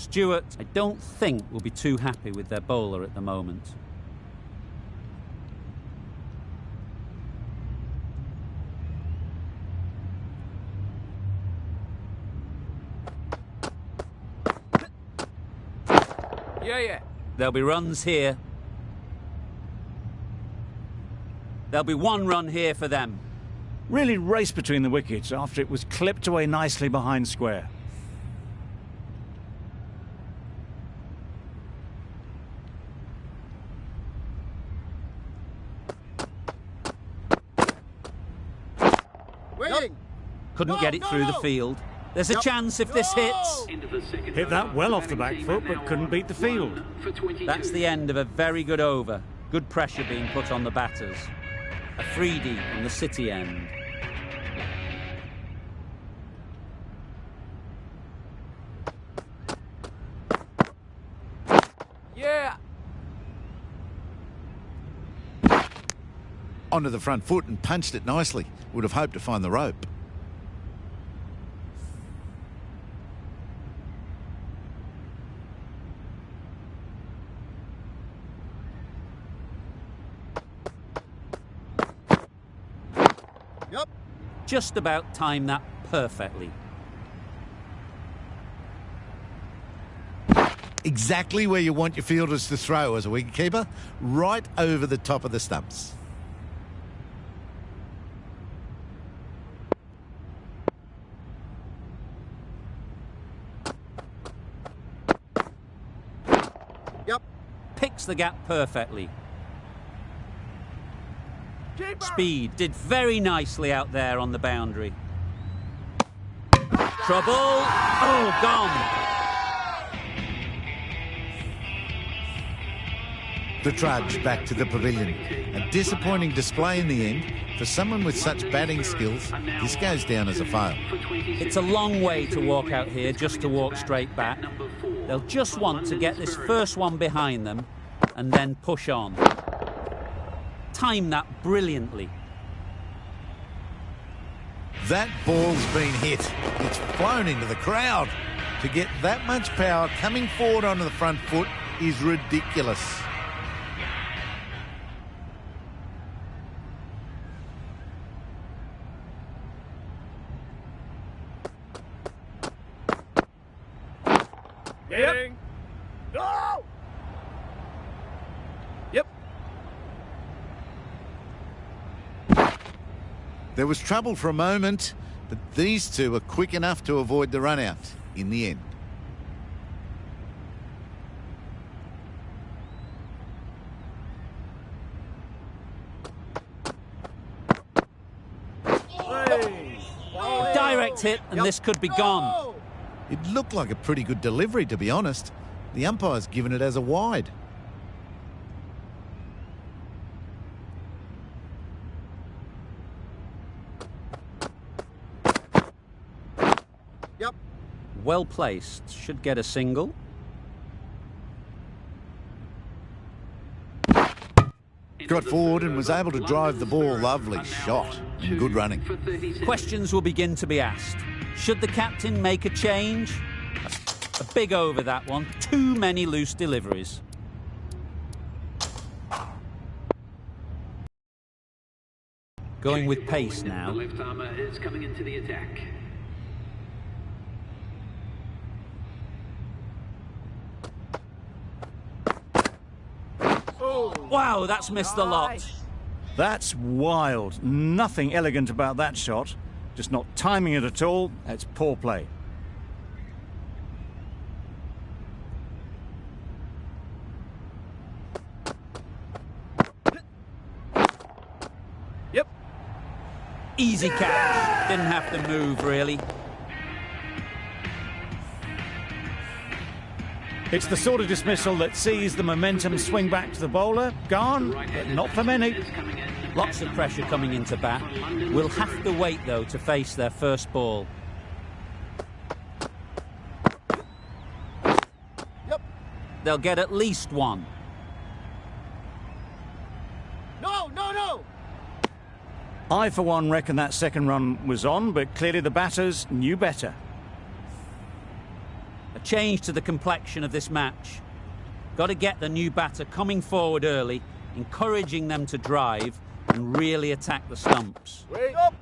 Stewart, I don't think, will be too happy with their bowler at the moment. Yeah. There'll be runs here. There'll be 1 run here for them. Really raced between the wickets after it was clipped away nicely behind square. Waiting. Couldn't get it through the field. There's a chance if this hits. Hit that well off the back foot, but couldn't beat the field. That's the end of a very good over. Good pressure being put on the batters. A 3D on the City end. Yeah. Onto the front foot and punched it nicely. Would have hoped to find the rope. Yep. Just about timed that perfectly. Exactly where you want your fielders to throw as a wicketkeeper, right over the top of the stumps. Yep. Picks the gap perfectly. Keeper. Speed did very nicely out there on the boundary. Trouble. Oh, gone. The trudge back to the pavilion. A disappointing display in the end. For someone with such batting skills, this goes down as a fail. It's a long way to walk out here just to walk straight back. They'll just want to get this first one behind them and then push on. Time that brilliantly. That ball's been hit. It's flown into the crowd. To get that much power coming forward onto the front foot is ridiculous. Yep. No! Yep. There was trouble for a moment, but these two were quick enough to avoid the run-out in the end. Direct hit, and this could be gone. It looked like a pretty good delivery, to be honest. The umpire's given it as a wide. Yep. Well placed. Should get a single. Got forward and was able to drive the ball. Lovely shot and good running. Questions will begin to be asked. Should the captain make a change? A big over, that one. Too many loose deliveries. Going with pace now. The left armour is coming into the attack. Wow, that's missed a lot. That's wild. Nothing elegant about that shot. Just not timing it at all. That's poor play. Yep. Easy catch. Didn't have to move, really. It's the sort of dismissal that sees the momentum swing back to the bowler. Gone, but not for many. Lots of pressure coming into bat. We'll have to wait, though, to face their first ball. Yep. They'll get at least one. No! I, for one, reckon that second run was on, but clearly the batters knew better. A change to the complexion of this match. Got to get the new batter coming forward early, encouraging them to drive and really attack the stumps. Wait. Up.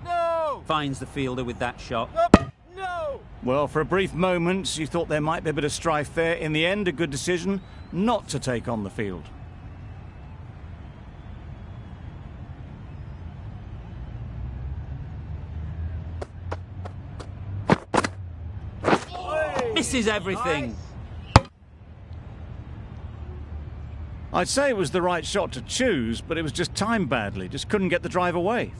No. Finds the fielder with that shot. Up. No. Well, for a brief moment, you thought there might be a bit of strife there. In the end, a good decision not to take on the field. Misses everything. I'd say it was the right shot to choose, but it was just timed badly. Just couldn't get the drive away.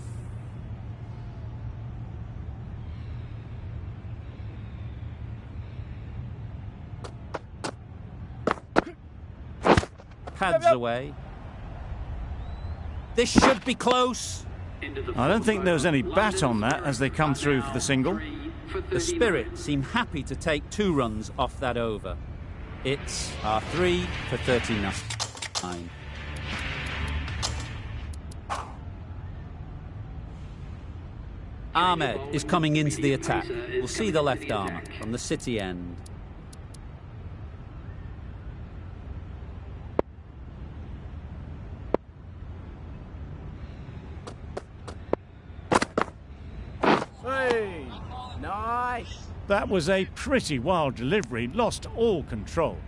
Pads away. This should be close. I don't think there was any bat on that as they come through for the single. The Spirit seem happy to take 2 runs off that over. It's R3 for 39. Ahmed is coming into the attack. We'll see the left arm from the City end. Hey. Nice. That was a pretty wild delivery, lost all control.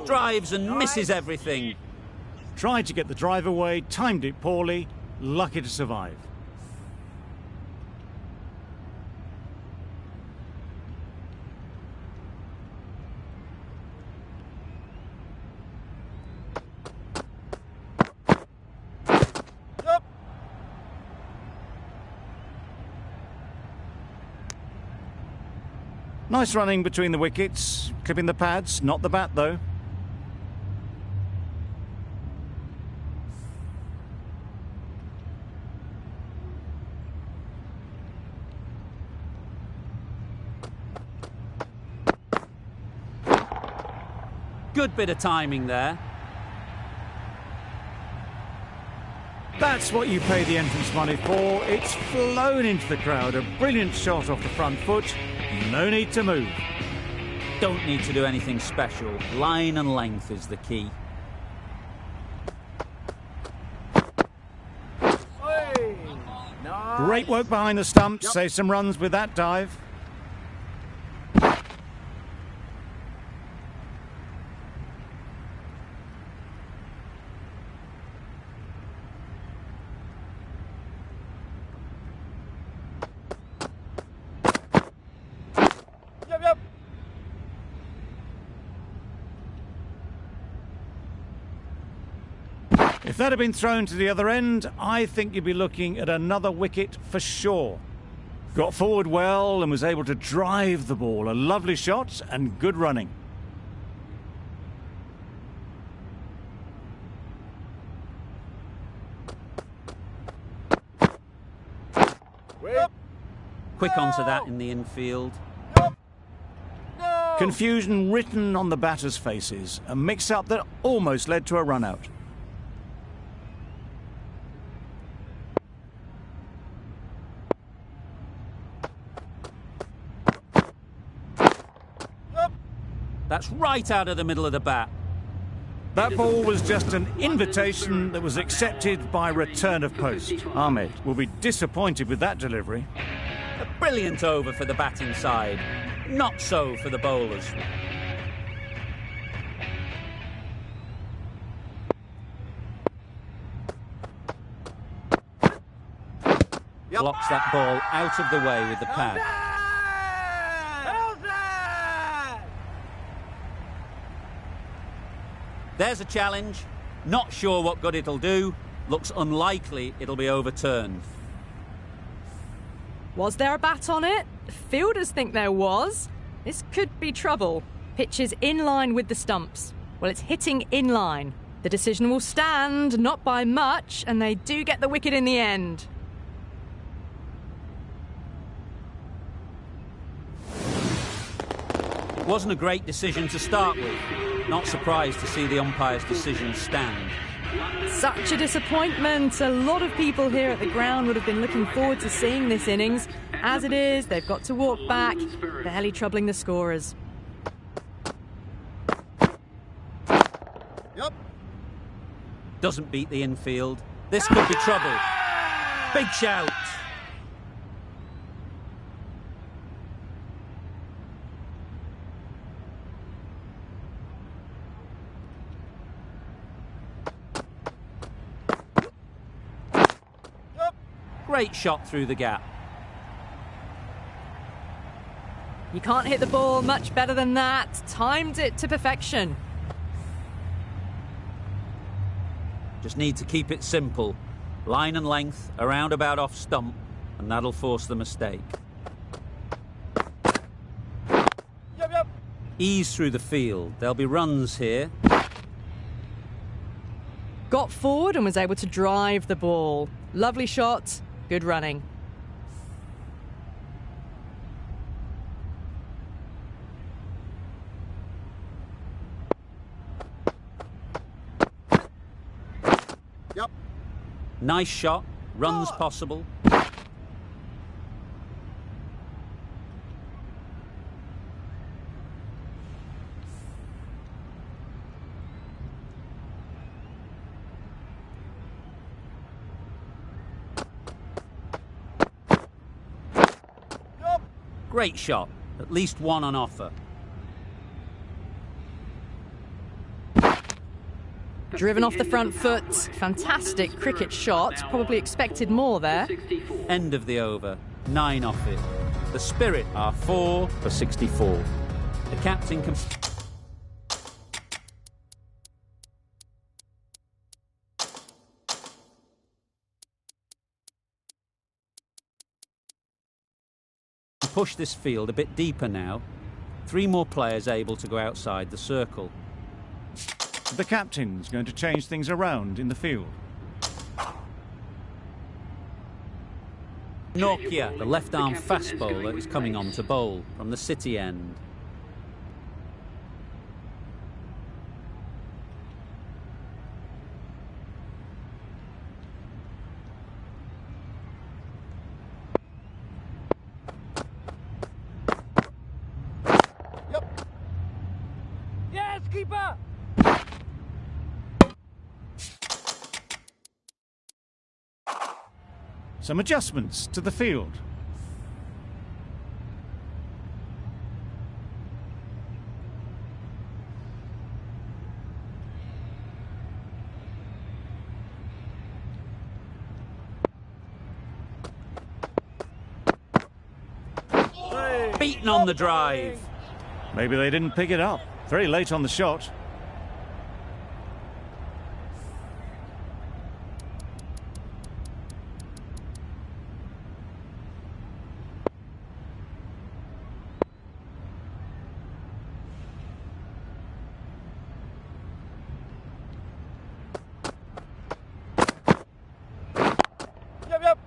Drives and misses everything. Tried to get the drive away, timed it poorly, lucky to survive. Up. Nice running between the wickets, clipping the pads, not the bat though. Good bit of timing there. That's what you pay the entrance money for. It's flown into the crowd. A brilliant shot off the front foot. No need to move. Don't need to do anything special. Line and length is the key. Hey. Nice. Great work behind the stumps. Yep. Save some runs with that dive. Yep. If that had been thrown to the other end, I think you'd be looking at another wicket for sure. Got forward well and was able to drive the ball. A lovely shot and good running. Wait. Quick onto that in the infield. No. Confusion written on the batters' faces. A mix-up that almost led to a run-out. That's right out of the middle of the bat. That ball was just an invitation that was accepted by return of post. Ahmed will be disappointed with that delivery. A brilliant over for the batting side. Not so for the bowlers. Blocks that ball out of the way with the pad. There's a challenge. Not sure what good it'll do. Looks unlikely it'll be overturned. Was there a bat on it? Fielders think there was. This could be trouble. Pitch is in line with the stumps. Well, it's hitting in line. The decision will stand, not by much, and they do get the wicket in the end. It wasn't a great decision to start with. Not surprised to see the umpire's decision stand. Such a disappointment. A lot of people here at the ground would have been looking forward to seeing this innings. As it is, they've got to walk back, barely troubling the scorers. Yep. Doesn't beat the infield. This could be trouble. Big shout. Great shot through the gap. You can't hit the ball much better than that. Timed it to perfection. Just need to keep it simple. Line and length, around about off stump, and that'll force the mistake. Yep. Ease through the field. There'll be runs here. Got forward and was able to drive the ball. Lovely shot, good running. Yep. Nice shot. Runs possible. Great shot. At least one on offer. Driven off the front foot. Fantastic cricket shot. Probably expected more there. End of the over. 9 off it. The Spirit are 4 for 64. The captain can... push this field a bit deeper now. 3 more players able to go outside the circle. The captain's going to change things around in the field. Nokia, the left-arm fast bowler, is coming on to bowl from the City end. Yes, keeper. Some adjustments to the field. Beaten on the drive. Maybe they didn't pick it up. Very late on the shot. Yep.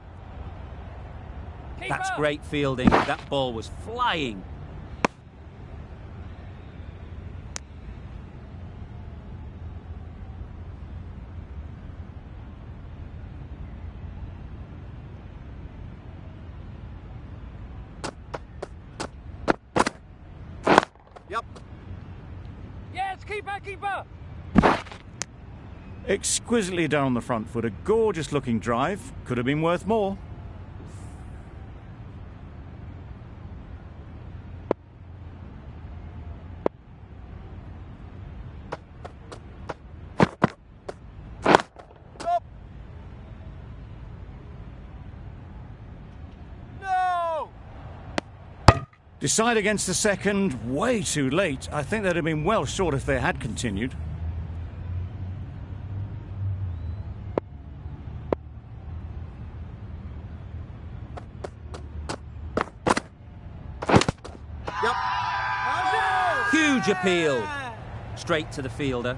That's great fielding. That ball was flying. Yep. Yes, keeper. Exquisitely down on the front foot. A gorgeous looking drive. Could have been worth more. No. Decide against the second. Way too late. I think they'd have been well short if they had continued. Yep. Oh, no. Huge appeal. Straight to the fielder.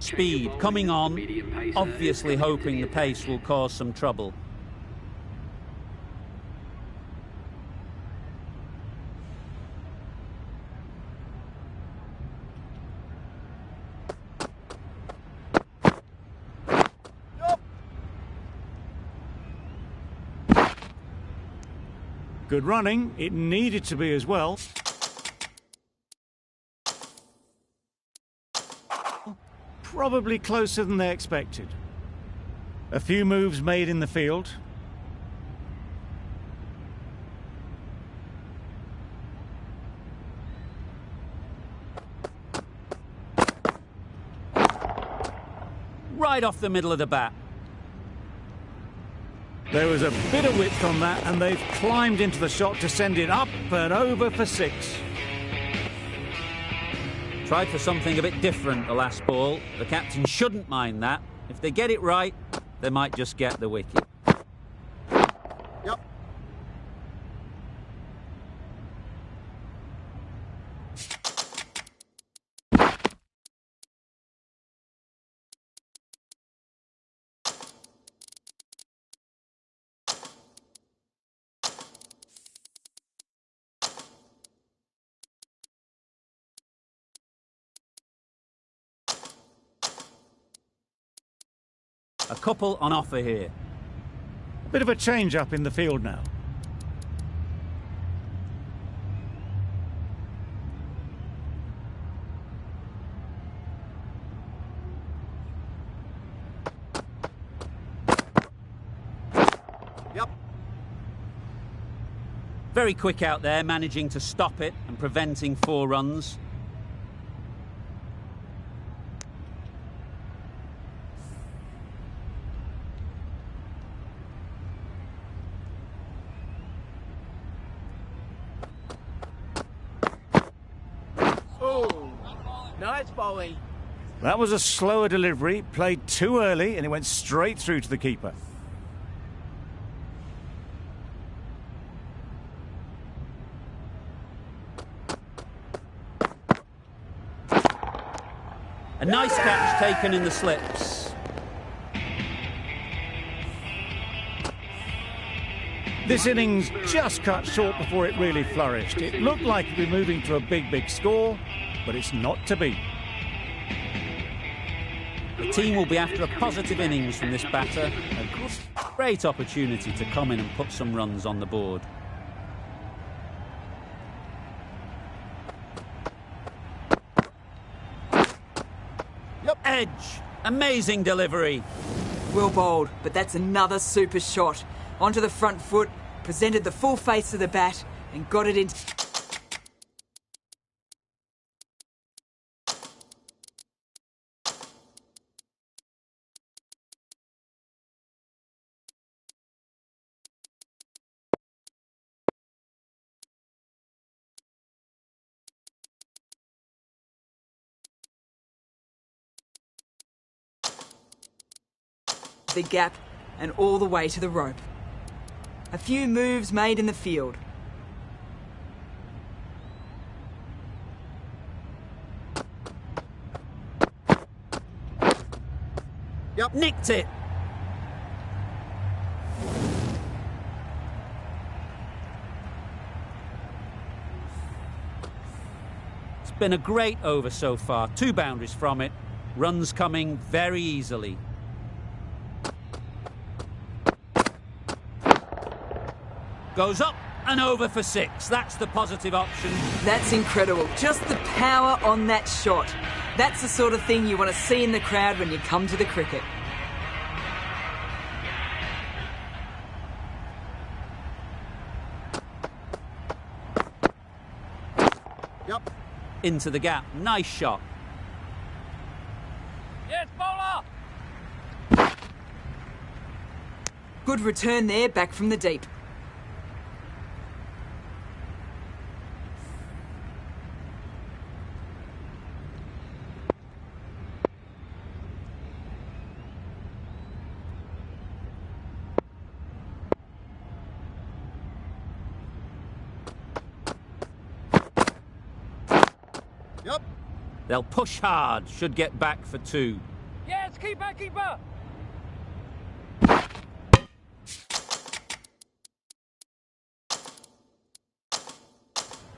Speed coming on, obviously hoping the pace will cause some trouble. Good running. It needed to be as well. Probably closer than they expected. A few moves made in the field. Right off the middle of the bat. There was a bit of width on that, and they've climbed into the shot to send it up and over for 6. Tried for something a bit different the last ball. The captain shouldn't mind that. If they get it right, they might just get the wicket. Yep. A couple on offer here. Bit of a change up in the field now. Yep. Very quick out there, managing to stop it and preventing 4 runs. Nice bowling. That was a slower delivery, played too early, and it went straight through to the keeper. A nice catch taken in the slips. This innings just cut short before it really flourished. It looked like it'd be moving to a big score, but it's not to be. The team will be after a positive innings from this batter. A great opportunity to come in and put some runs on the board. Yep. Edge. Amazing delivery. Well bowled, but that's another super shot. Onto the front foot, presented the full face of the bat and got it into... the gap and all the way to the rope. A few moves made in the field. Yep. Nicked it. It's been a great over so far. 2 boundaries from it. Runs coming very easily. Goes up and over for 6. That's the positive option. That's incredible. Just the power on that shot. That's the sort of thing you want to see in the crowd when you come to the cricket. Yep. Into the gap. Nice shot. Yes, bowler. Good return there, back from the deep. Yep. They'll push hard. Should get back for 2. Yes, keeper, keeper.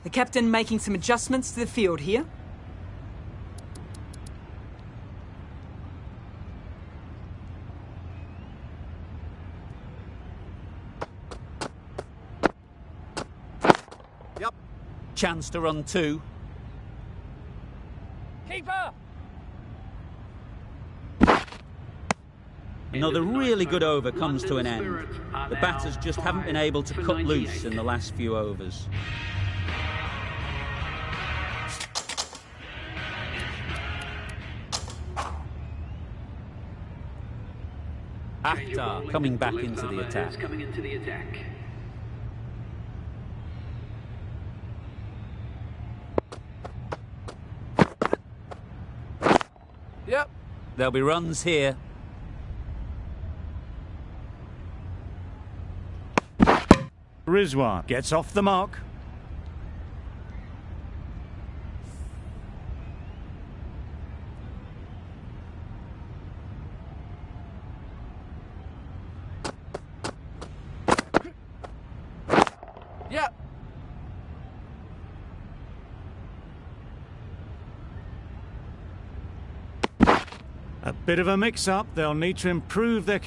The captain making some adjustments to the field here. Yep. Chance to run two. Keeper. Another really good over comes to an end. The batters just haven't been able to cut loose in the last few overs. Akhtar coming back into the attack. Yep. There'll be runs here. Rizwan gets off the mark. Yep. A bit of a mix-up. They'll need to improve their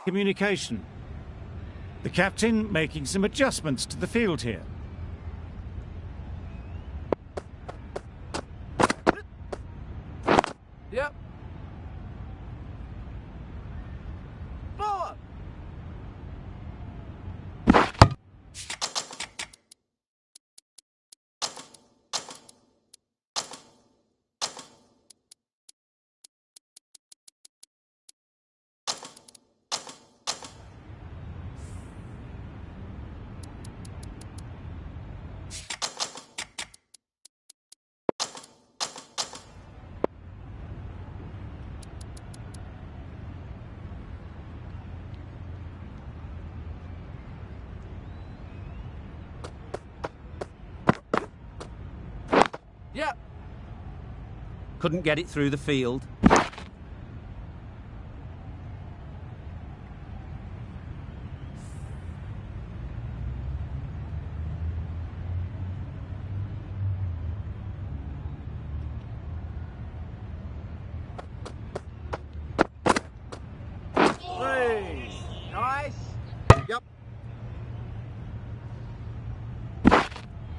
communication. The captain making some adjustments to the field here. Yep. Forward. Yep. Couldn't get it through the field. Nice. Yep.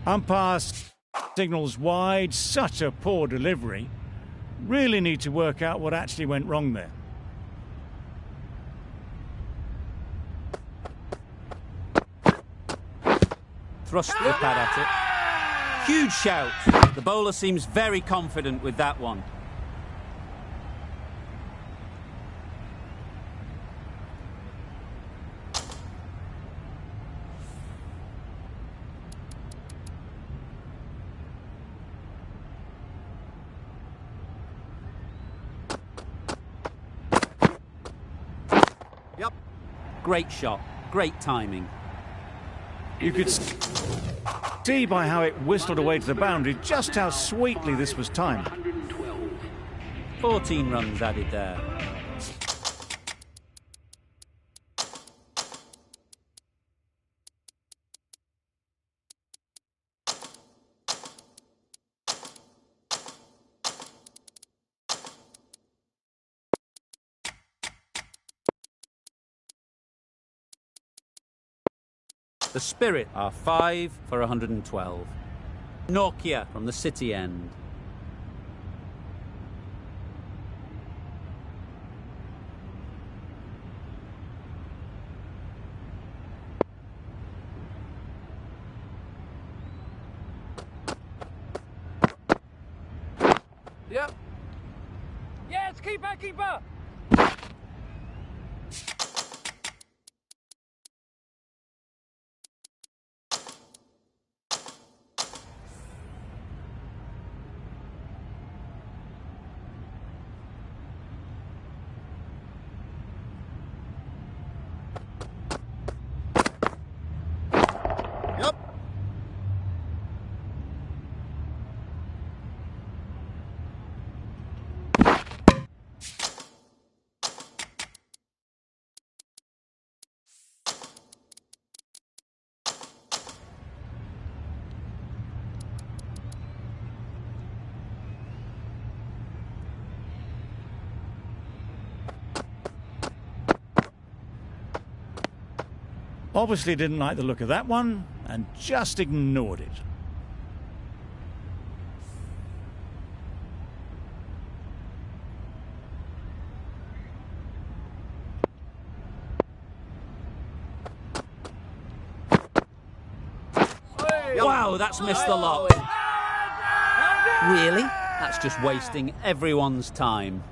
Umpire signals wide. Such a poor delivery. Really need to work out what actually went wrong there. Thrust the pad at it. Huge shout. The bowler seems very confident with that one. Yep. Great shot. Great timing. You could see by how it whistled away to the boundary just how sweetly this was timed. 14 runs added there. The Spirit are 5 for 112. Nokia from the City end. Yep. Yes, keeper, keeper. Yep. Obviously didn't like the look of that one and just ignored it. Wow, that's missed the lot. Really? That's just wasting everyone's time.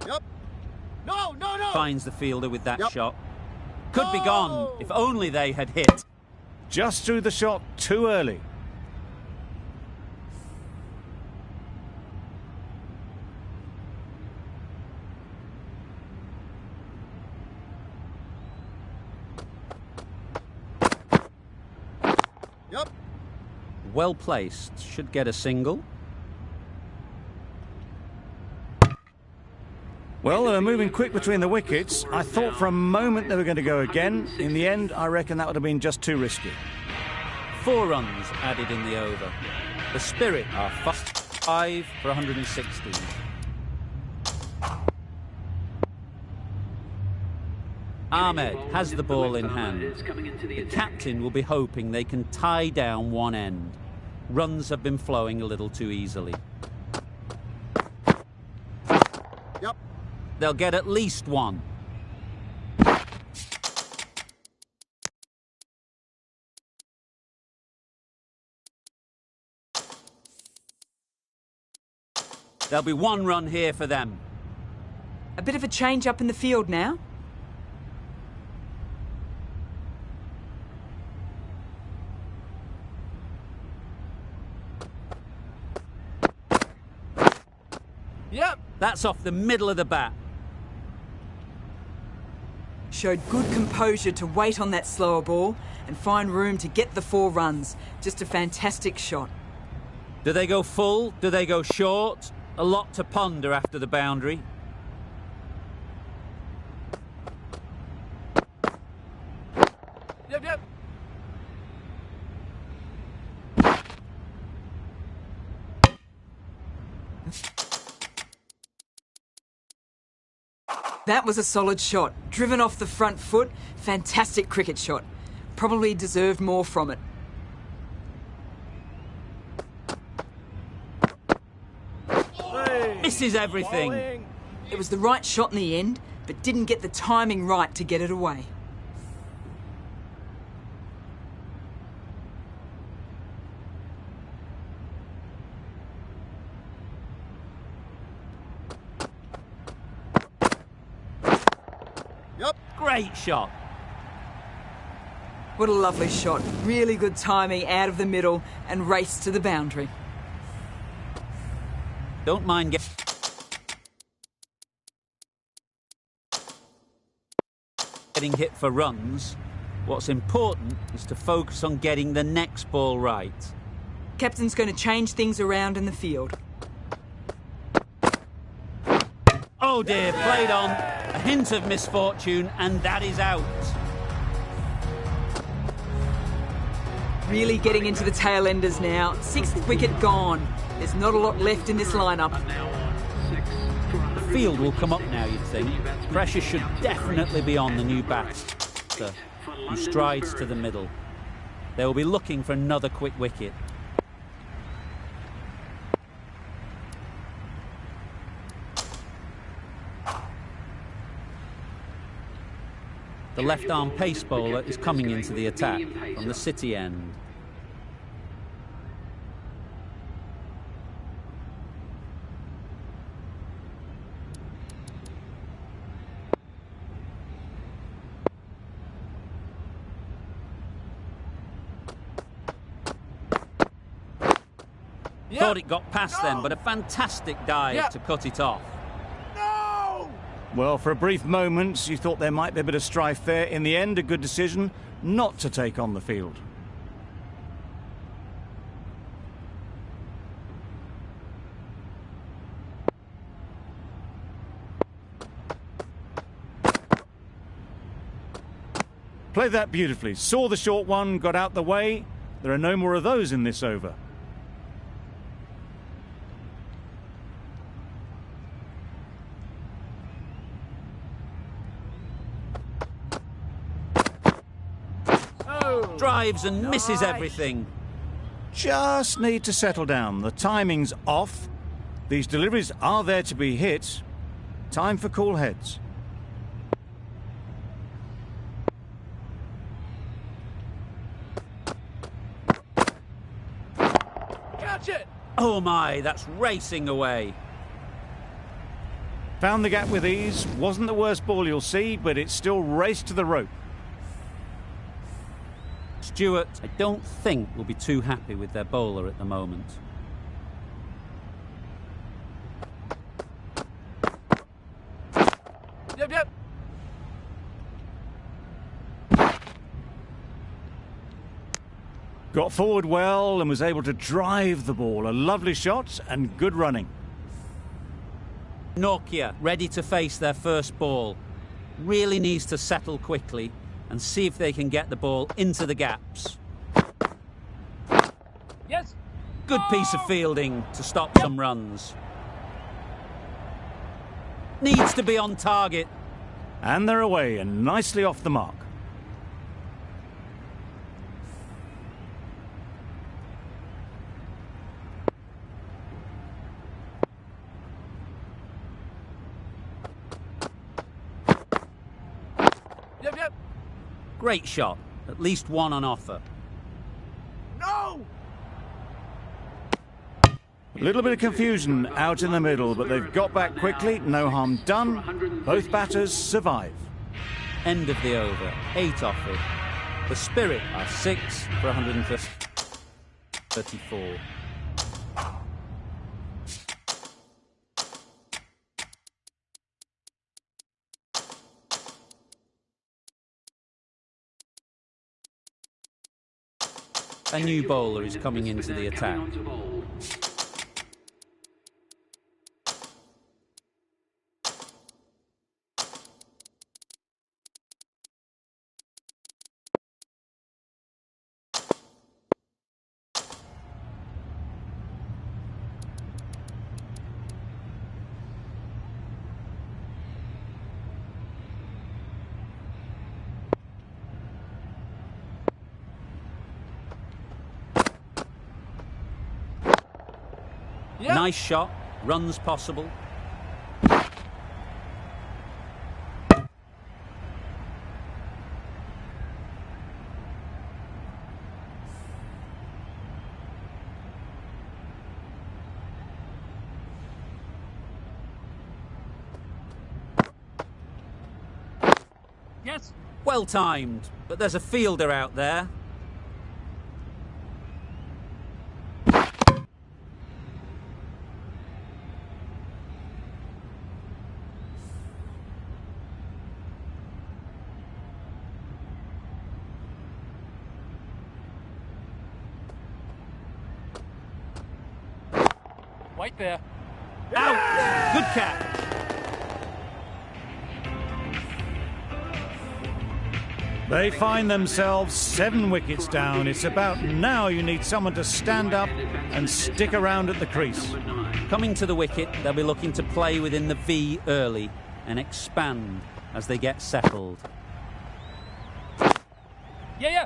Yep. No, no, no. Finds the fielder with that shot. Could be gone if only they had hit. Just threw the shot too early. Yep. Well placed. Should get a single. Well, they were moving quick between the wickets. I thought for a moment they were going to go again. In the end, I reckon that would have been just too risky. 4 runs added in the over. The Spirit are 5 for 116. Ahmed has the ball in hand. The captain will be hoping they can tie down one end. Runs have been flowing a little too easily. Yep. They'll get at least one. There'll be 1 run here for them. A bit of a change up in the field now. Yep. That's off the middle of the bat. Showed good composure to wait on that slower ball and find room to get the 4 runs. Just a fantastic shot. Do they go full? Do they go short? A lot to ponder after the boundary. Yep, yep. That was a solid shot. Driven off the front foot. Fantastic cricket shot. Probably deserved more from it. Misses everything. Bowling. It was the right shot in the end, but didn't get the timing right to get it away. Yep. Great shot. What a lovely shot. Really good timing out of the middle and race to the boundary. Don't mind getting hit for runs. What's important is to focus on getting the next ball right. Captain's going to change things around in the field. Oh dear, played on. A hint of misfortune, and that is out. Really getting into the tail enders now. 6th wicket gone. There's not a lot left in this lineup. The field will come up now, you'd think. Pressure should definitely be on the new batter, who strides to the middle. They will be looking for another quick wicket. The left-arm pace bowler is coming into the attack from the City end. Yep. Thought it got past them, but a fantastic dive Yep. to cut it off. No! Well, for a brief moment, you thought there might be a bit of strife there. In the end, a good decision not to take on the field. Played that beautifully. Saw the short one, got out the way. There are no more of those in this over. Drives and misses everything. Just need to settle down. The timing's off. These deliveries are there to be hit. Time for cool heads. Catch it! Oh my, that's racing away. Found the gap with ease. Wasn't the worst ball you'll see, but it still raced to the rope. Stewart, I don't think, will be too happy with their bowler at the moment. Yep. Got forward well and was able to drive the ball. A lovely shot and good running. Nokia, ready to face their first ball. Really needs to settle quickly and see if they can get the ball into the gaps. Yes! Good piece of fielding to stop some runs. Needs to be on target. And they're away and nicely off the mark. Yep. Great shot. At least one on offer. No! A little bit of confusion out in the middle, but they've got back quickly. No harm done. Both batters survive. End of the over. 8 off it. The Spirit are 6 for 134. A new bowler is coming into the attack. Yep. Nice shot. Runs possible. Yes! Well timed, but there's a fielder out there. Right there. Out! Good catch. They find themselves 7 wickets down. It's about now you need someone to stand up and stick around at the crease. Coming to the wicket, they'll be looking to play within the V early and expand as they get settled. Yeah.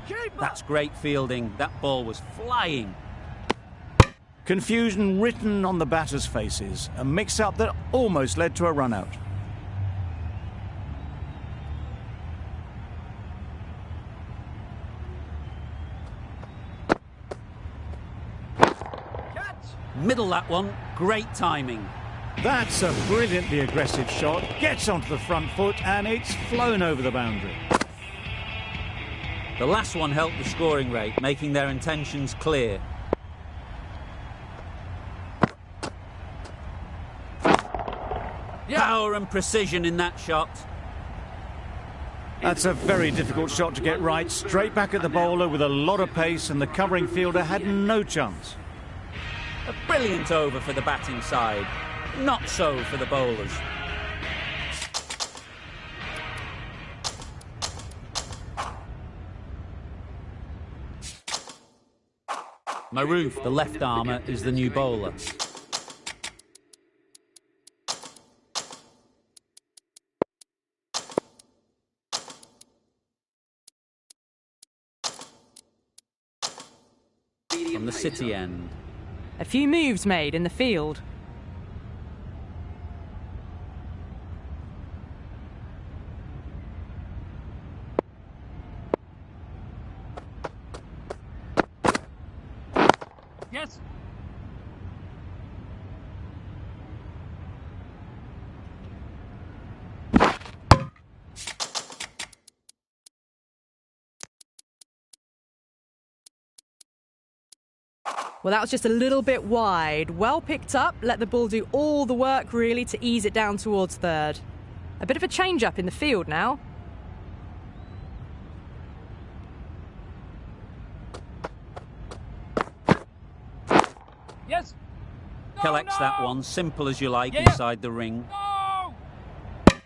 Keeper! That's great fielding. That ball was flying. Confusion written on the batters' faces. A mix-up that almost led to a run-out. Middle that one. Great timing. That's a brilliantly aggressive shot. Gets onto the front foot and it's flown over the boundary. The last one helped the scoring rate, making their intentions clear. Power and precision in that shot. That's a very difficult shot to get right. Straight back at the bowler with a lot of pace, and the covering fielder had no chance. A brilliant over for the batting side. Not so for the bowlers. Maroof, the left armour, is the new bowler. From the city end. A few moves made in the field. Yes. Well, that was just a little bit wide. Well picked up, let the ball do all the work really to ease it down towards third. A bit of a change up in the field now. Yes. Collects that one, simple as you like, Yeah. inside the ring. No.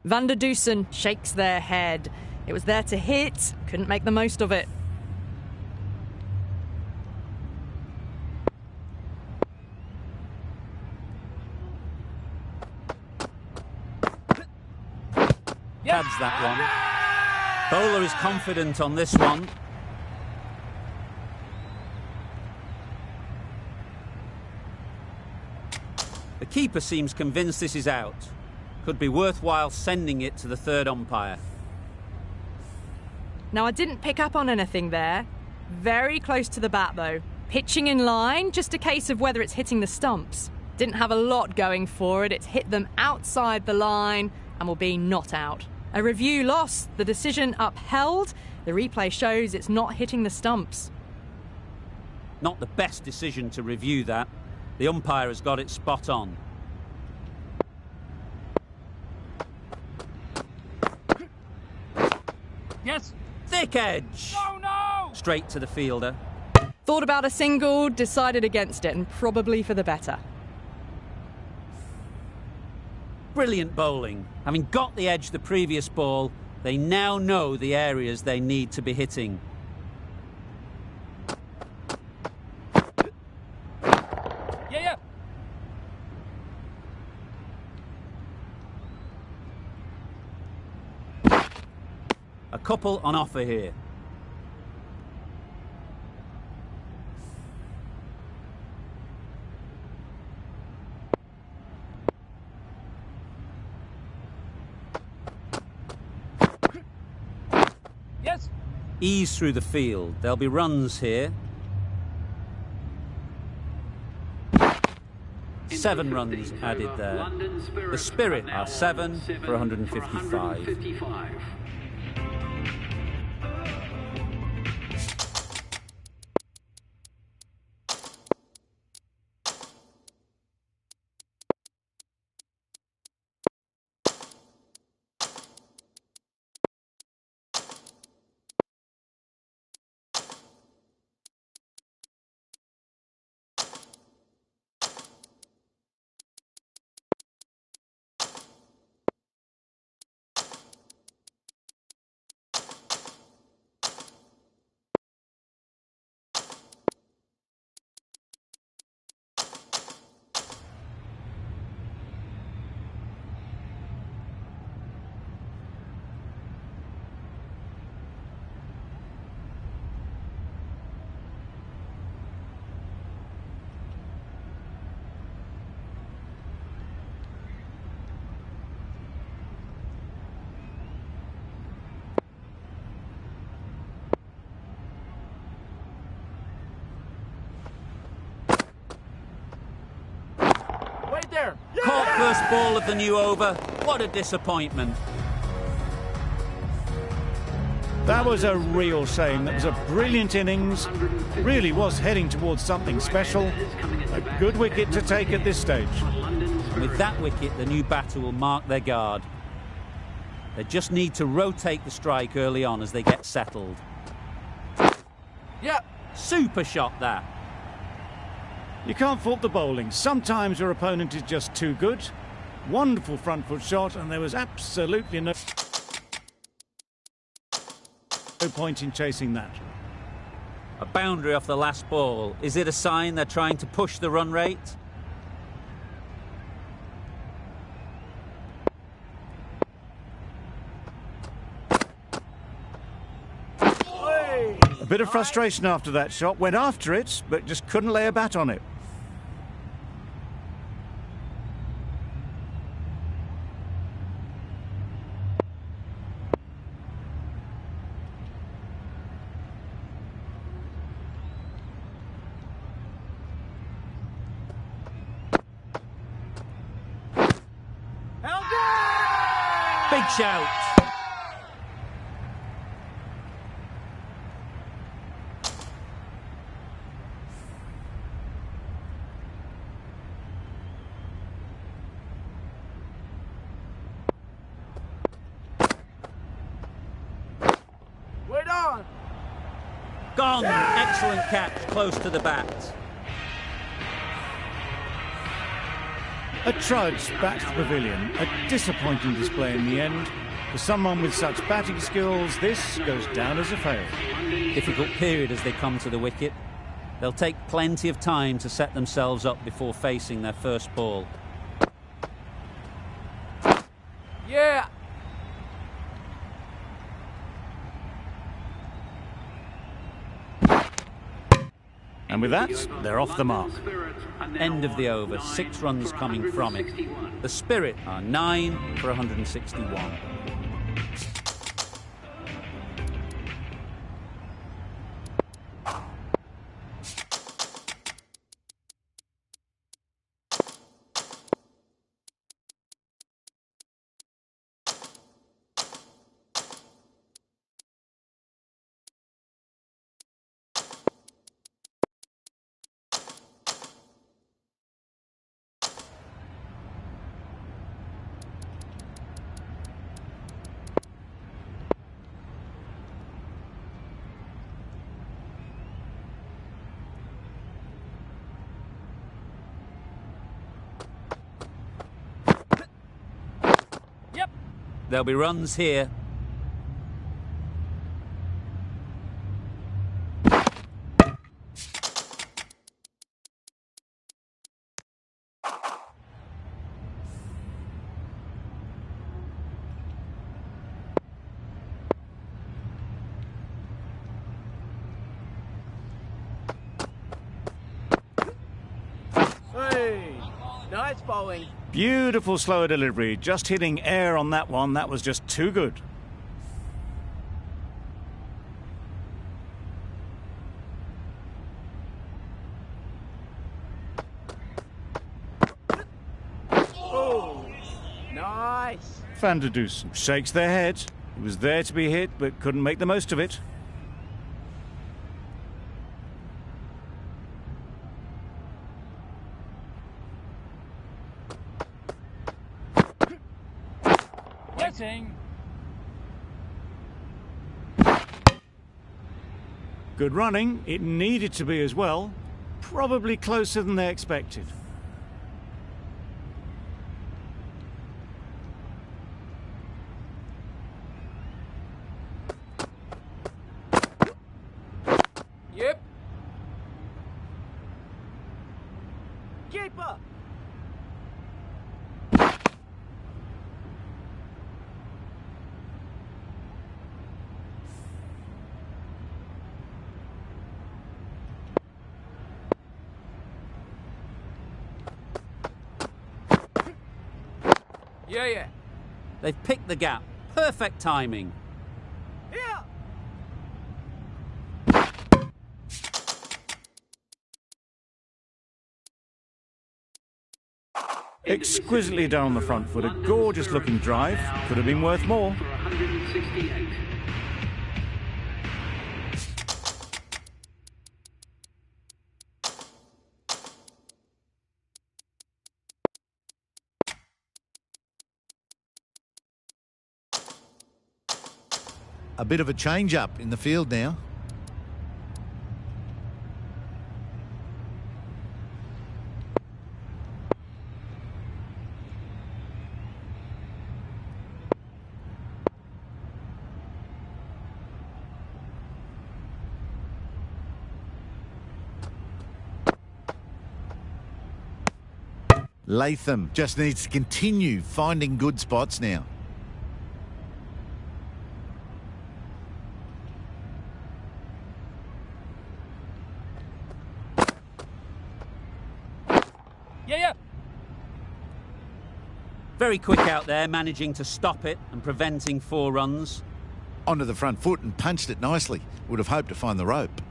Van der Dusen shakes their head. It was there to hit, couldn't make the most of it. Yes. Pads that one. Bowler is confident on this one. The keeper seems convinced this is out. Could be worthwhile sending it to the third umpire. Now, I didn't pick up on anything there. Very close to the bat, though. Pitching in line, just a case of whether it's hitting the stumps. Didn't have a lot going for it. It's hit them outside the line and will be not out. A review loss, the decision upheld. The replay shows it's not hitting the stumps. Not the best decision to review that. The umpire has got it spot on. Yes. Thick edge! No. Straight to the fielder. Thought about a single, decided against it, and probably for the better. Brilliant bowling. Having got the edge the previous ball, they now know the areas they need to be hitting. Yeah. A couple on offer here. Yes. Ease through the field. There'll be runs here. 7 runs added there. The Spirit are 7 for 155. Wait there. Caught first ball of the new over. What a disappointment. That was a real shame. That was a brilliant innings. Really was heading towards something special. A good wicket to take at this stage. And with that wicket, the new batter will mark their guard. They just need to rotate the strike early on as they get settled. Yeah. Super shot that. You can't fault the bowling. Sometimes your opponent is just too good. Wonderful front foot shot, and there was absolutely no point in chasing that. A boundary off the last ball. Is it a sign they're trying to push the run rate? A bit of frustration after that shot. Went after it, but just couldn't lay a bat on it. Big shout. Wait on. Gone. Excellent catch, close to the bat. A trudge back to the pavilion. A disappointing display in the end. For someone with such batting skills, this goes down as a fail. Difficult period as they come to the wicket. They'll take plenty of time to set themselves up before facing their first ball. Yeah. And with that, they're off the mark. End of the over, 6 runs coming from it. The Spirit are 9 for 161. There'll be runs here. Hey, nice bowling. Beautiful slower delivery. Just hitting air on that one. That was just too good. Oh, nice. Van der Dusen shakes their head. He was there to be hit, but couldn't make the most of it. Getting. Good running. It needed to be as well. Probably closer than they expected. Yep. Keeper. Yeah. They've picked the gap. Perfect timing. Yeah. Exquisitely done on the front foot. A gorgeous looking drive. Could have been worth more. For 168. A bit of a change-up in the field now. Latham just needs to continue finding good spots now. Yeah. Very quick out there, managing to stop it and preventing 4 runs. Onto the front foot and punched it nicely. Would have hoped to find the rope.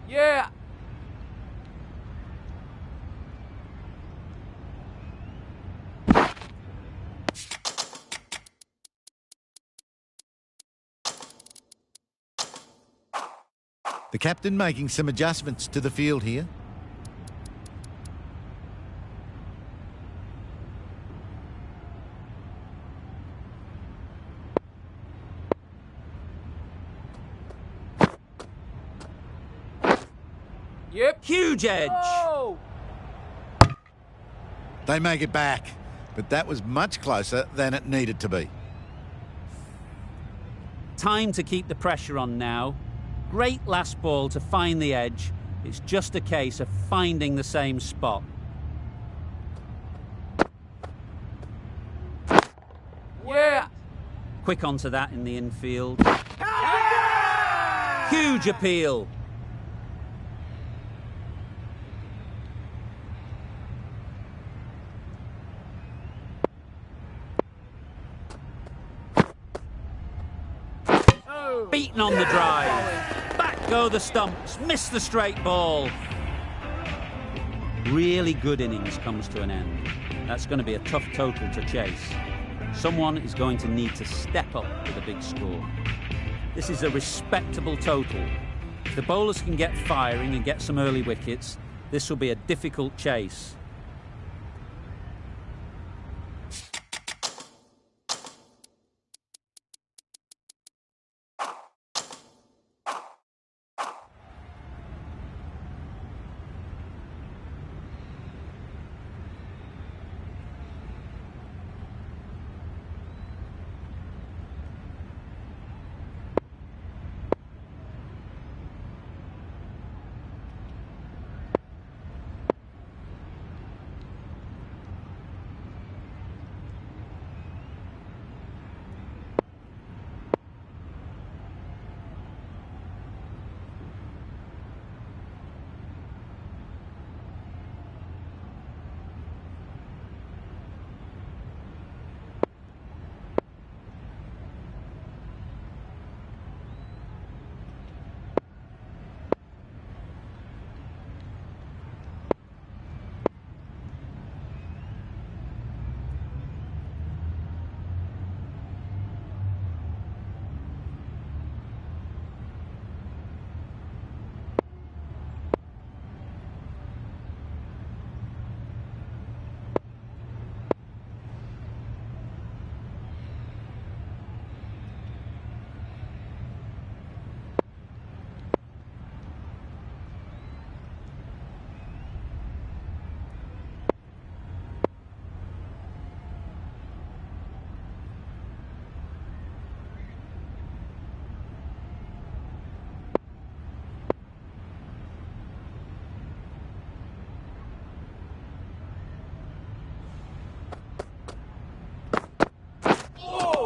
Yeah. The captain making some adjustments to the field here. Yep. Huge edge. Oh. They make it back, but that was much closer than it needed to be. Time to keep the pressure on now. Great last ball to find the edge. It's just a case of finding the same spot. Yeah. Quick onto that in the infield. Huge appeal. Beaten on the drive. Back go the stumps. Missed the straight ball. Really good innings comes to an end. That's going to be a tough total to chase. Someone is going to need to step up with a big score. This is a respectable total. If the bowlers can get firing and get some early wickets, this will be a difficult chase.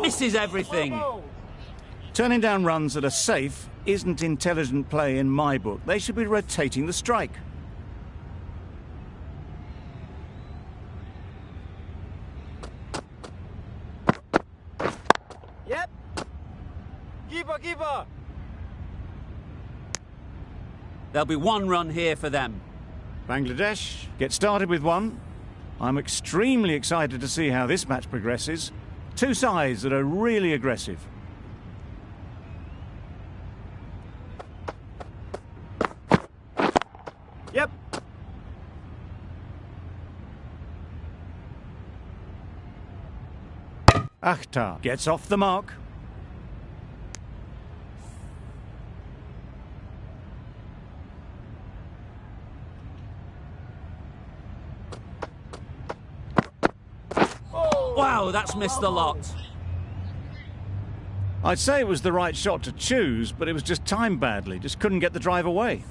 Misses everything. Turning down runs that are safe isn't intelligent play in my book. They should be rotating the strike. Yep. Keeper. There'll be 1 run here for them. Bangladesh get started with 1. I'm extremely excited to see how this match progresses. 2 sides that are really aggressive. Yep. Akhtar gets off the mark. Wow, that's missed the lot. I'd say it was the right shot to choose, but it was just timed badly. Just couldn't get the drive away.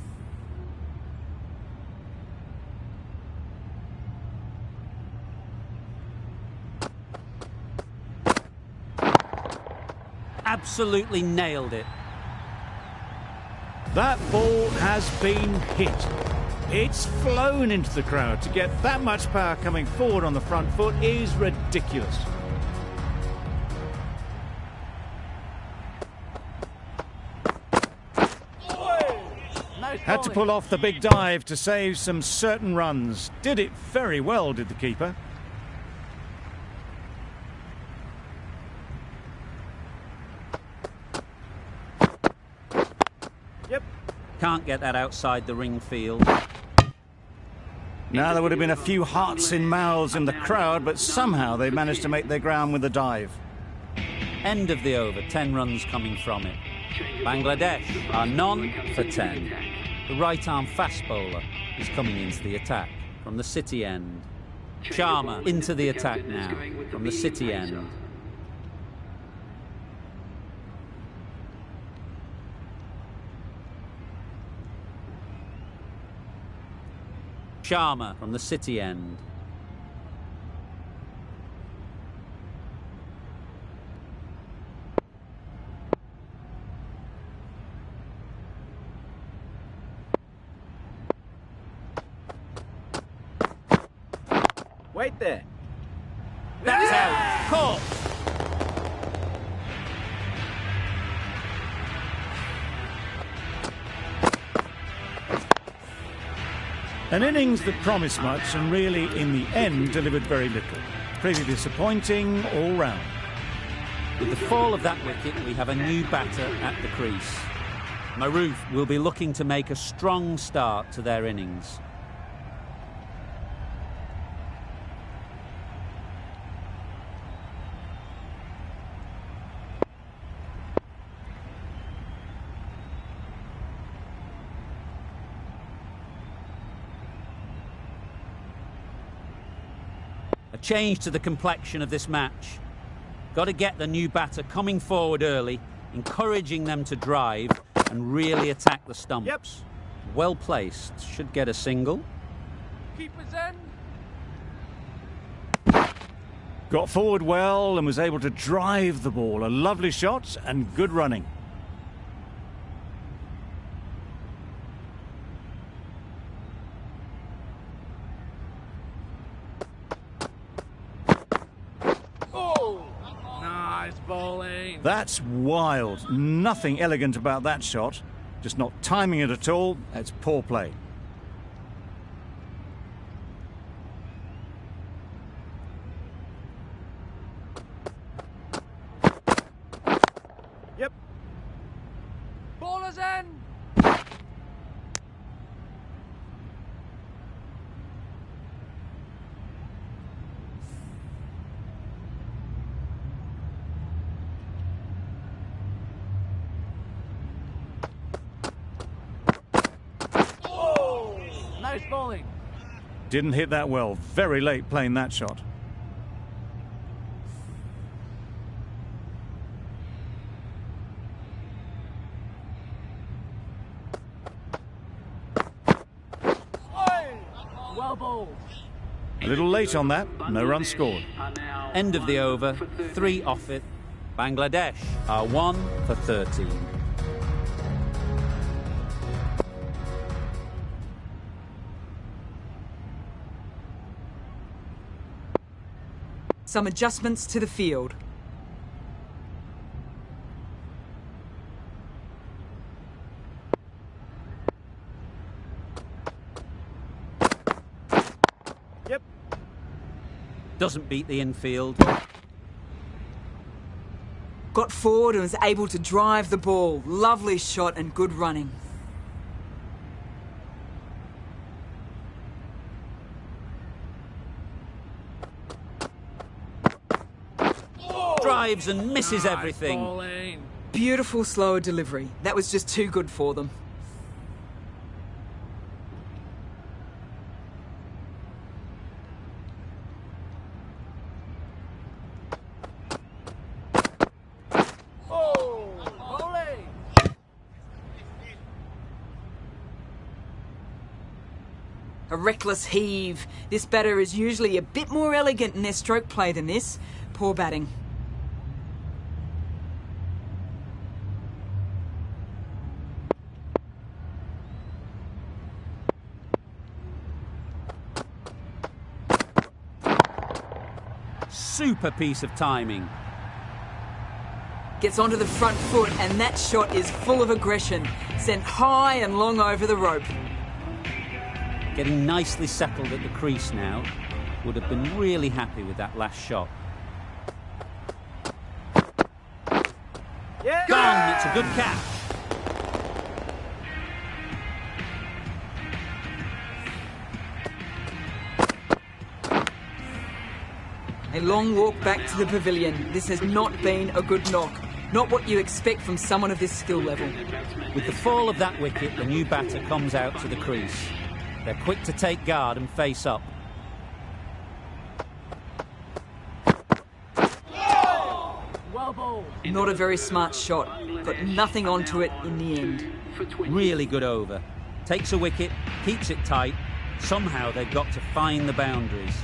Absolutely nailed it. That ball has been hit. It's flown into the crowd. To get that much power coming forward on the front foot is ridiculous. Had to pull off the big dive to save some certain runs. Did it very well, did the keeper. Yep. Can't get that outside the ring field. Now there would have been a few hearts in mouths in the crowd, but somehow they managed to make their ground with the dive. End of the over, 10 runs coming from it. Bangladesh are none for 10. The right-arm fast bowler is coming into the attack from the city end. Sharma into the attack now from the city end. Sharma from the city end. Wait there. That's out. Caught. An innings that promised much and really, in the end, delivered very little. Pretty disappointing all round. With the fall of that wicket, we have a new batter at the crease. Maroof will be looking to make a strong start to their innings. A change to the complexion of this match. Got to get the new batter coming forward early, encouraging them to drive and really attack the stumps. Yep. Well placed, should get a single. Keeper's end. Got forward well and was able to drive the ball. A lovely shot and good running. Nice bowling. That's wild. Nothing elegant about that shot. Just not timing it at all. That's poor play. Yep. Bowler's end. Nice bowling. Didn't hit that well. Very late playing that shot. Well bowled. A little late on that. No run scored. End of the over, 3 off it. Bangladesh are 1 for 13. Some adjustments to the field. Yep. Doesn't beat the infield. Got forward and was able to drive the ball. Lovely shot and good running. Drives and misses everything. Bowling. Beautiful slower delivery. That was just too good for them. reckless heave. This batter is usually a bit more elegant in their stroke play than this. Poor batting. Super piece of timing. Gets onto the front foot, and that shot is full of aggression. Sent high and long over the rope. Getting nicely settled at the crease now. Would have been really happy with that last shot. Yeah. Gone, it's a good catch. A long walk back to the pavilion. This has not been a good knock. Not what you expect from someone of this skill level. With the fall of that wicket, the new batter comes out to the crease. They're quick to take guard and face up. Well bowled. Not a very smart shot. Got nothing onto it in the end. Really good over. Takes a wicket, keeps it tight. Somehow they've got to find the boundaries.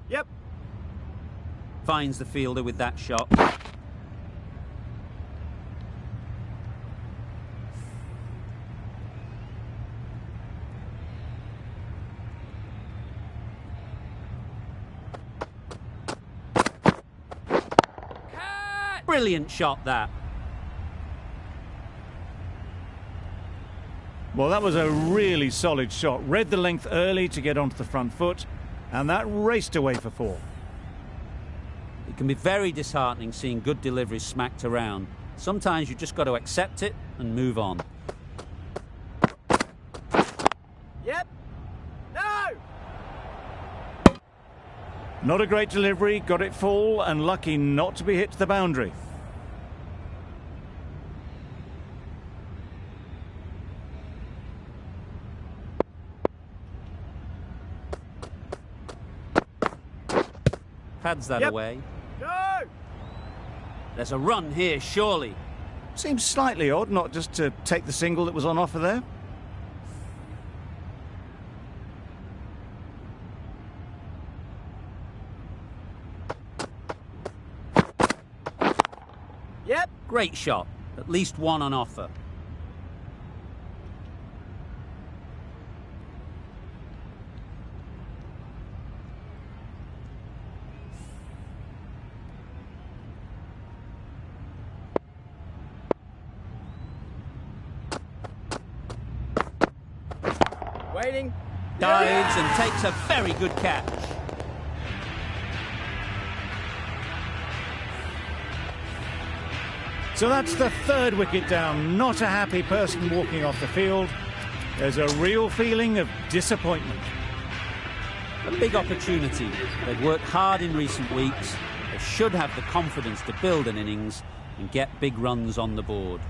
Yep. Finds the fielder with that shot. Brilliant shot, that. Well, that was a really solid shot. Read the length early to get onto the front foot, and that raced away for 4. It can be very disheartening seeing good deliveries smacked around. Sometimes you just got to accept it and move on. Yep. No. Not a great delivery, got it full, and lucky not to be hit to the boundary. Pads that Yep. away. No. There's a run here, surely. Seems slightly odd not just to take the single that was on offer there. Yep. Great shot. At least one on offer. Waiting. Dives and takes a very good catch. So that's the 3rd wicket down. Not a happy person walking off the field. There's a real feeling of disappointment. A big opportunity. They've worked hard in recent weeks. They should have the confidence to build an innings and get big runs on the board.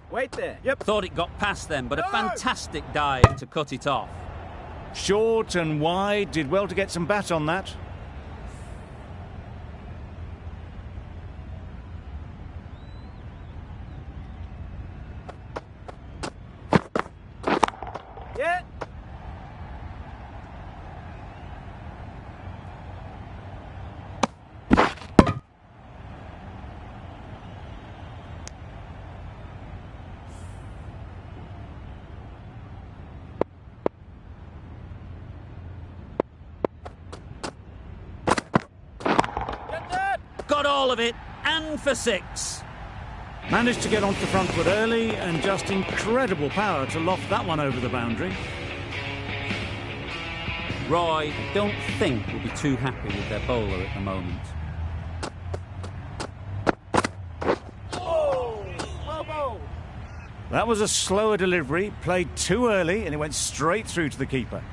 Wait there. Yep. Thought it got past them, but a fantastic dive to cut it off. Short and wide, did well to get some bat on that. Yeah. all of it, and for 6. Managed to get onto the front foot early and just incredible power to loft that one over the boundary. Roy, I don't think will be too happy with their bowler at the moment. That was a slower delivery, played too early, and it went straight through to the keeper.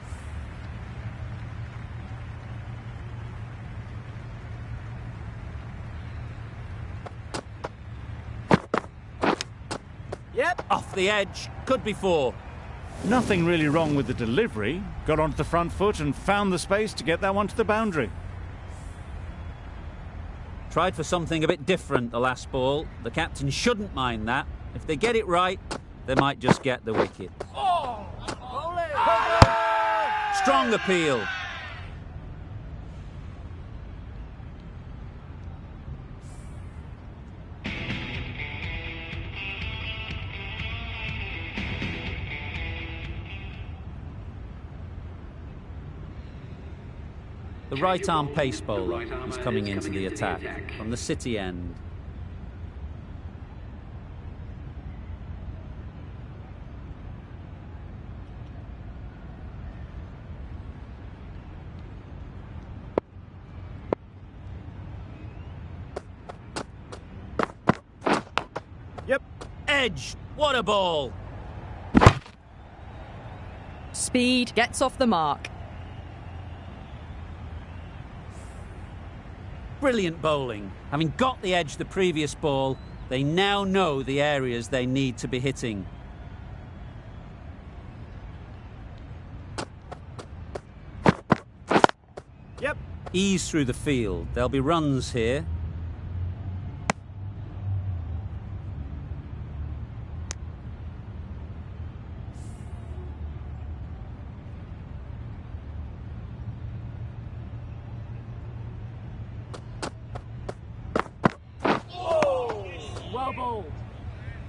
Yep. Off the edge, could be 4. Nothing really wrong with the delivery. Got onto the front foot and found the space to get that one to the boundary. Tried for something a bit different the last ball. The captain shouldn't mind that. If they get it right, they might just get the wicket. Strong appeal. The right-arm pace bowler is coming into the attack from the City end. Yep. Edge, what a ball! Speed gets off the mark. Brilliant bowling. Having got the edge the previous ball, they now know the areas they need to be hitting. Yep. Ease through the field. There'll be runs here.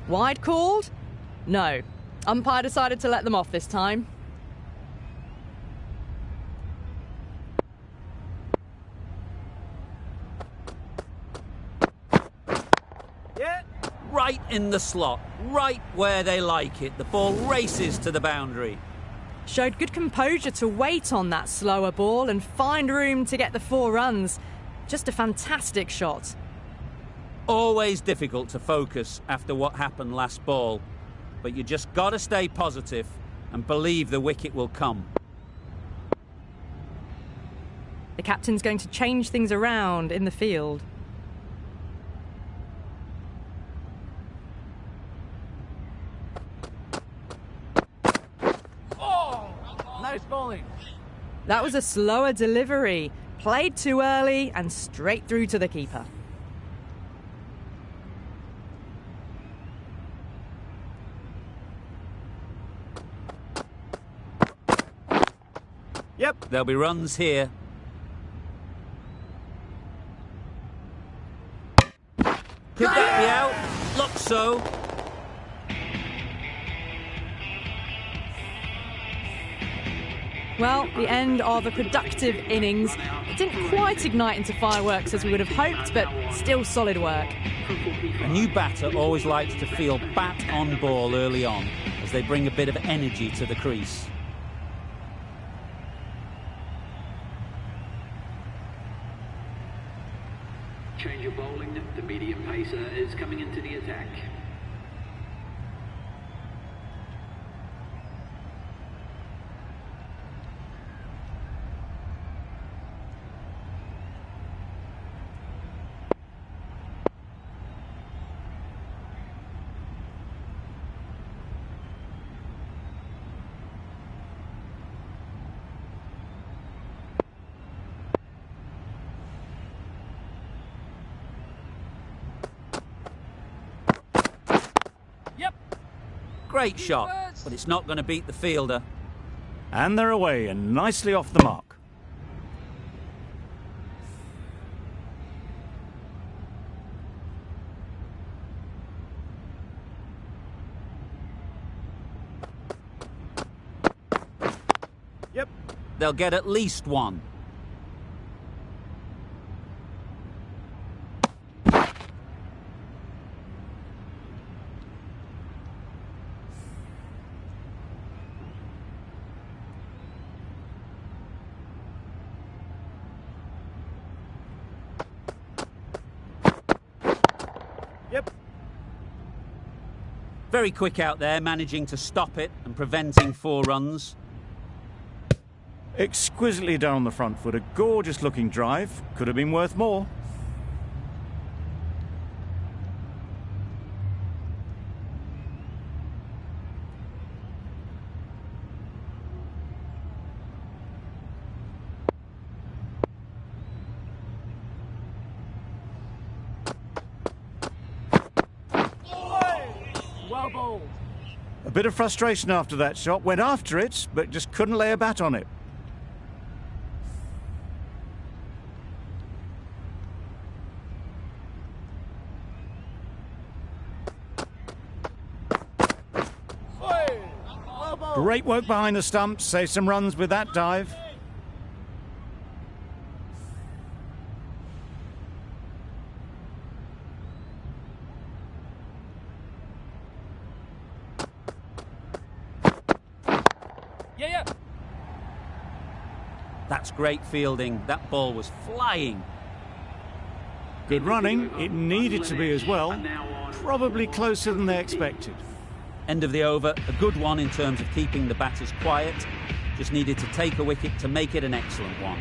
Wide called? No. Umpire decided to let them off this time. Yeah. Right in the slot, right where they like it. The ball races to the boundary. Showed good composure to wait on that slower ball and find room to get the 4 runs. Just a fantastic shot. Always difficult to focus after what happened last ball, but you just got to stay positive and believe the wicket will come. The captain's going to change things around in the field. Nice bowling. That was a slower delivery. Played too early and straight through to the keeper. Yep. There'll be runs here. Could that be out? Looks so. Well, the end of a productive innings. It didn't quite ignite into fireworks as we would have hoped, but still solid work. A new batter always likes to feel bat on ball early on, as they bring a bit of energy to the crease. Change of bowling. The medium pacer is coming into the attack. Great shot, but it's not going to beat the fielder. And they're away and nicely off the mark. Yep. They'll get at least one. Very quick out there, managing to stop it and preventing 4 runs. Exquisitely done on the front foot. A gorgeous looking drive. Could have been worth more. Well bowled. A bit of frustration after that shot. Went after it, but just couldn't lay a bat on it. Well bowled. Great work behind the stumps. Saved some runs with that dive. Yeah. That's great fielding. That ball was flying. Good running. It needed to be as well. Probably closer than they expected. End of the over. A good one in terms of keeping the batters quiet. Just needed to take a wicket to make it an excellent one.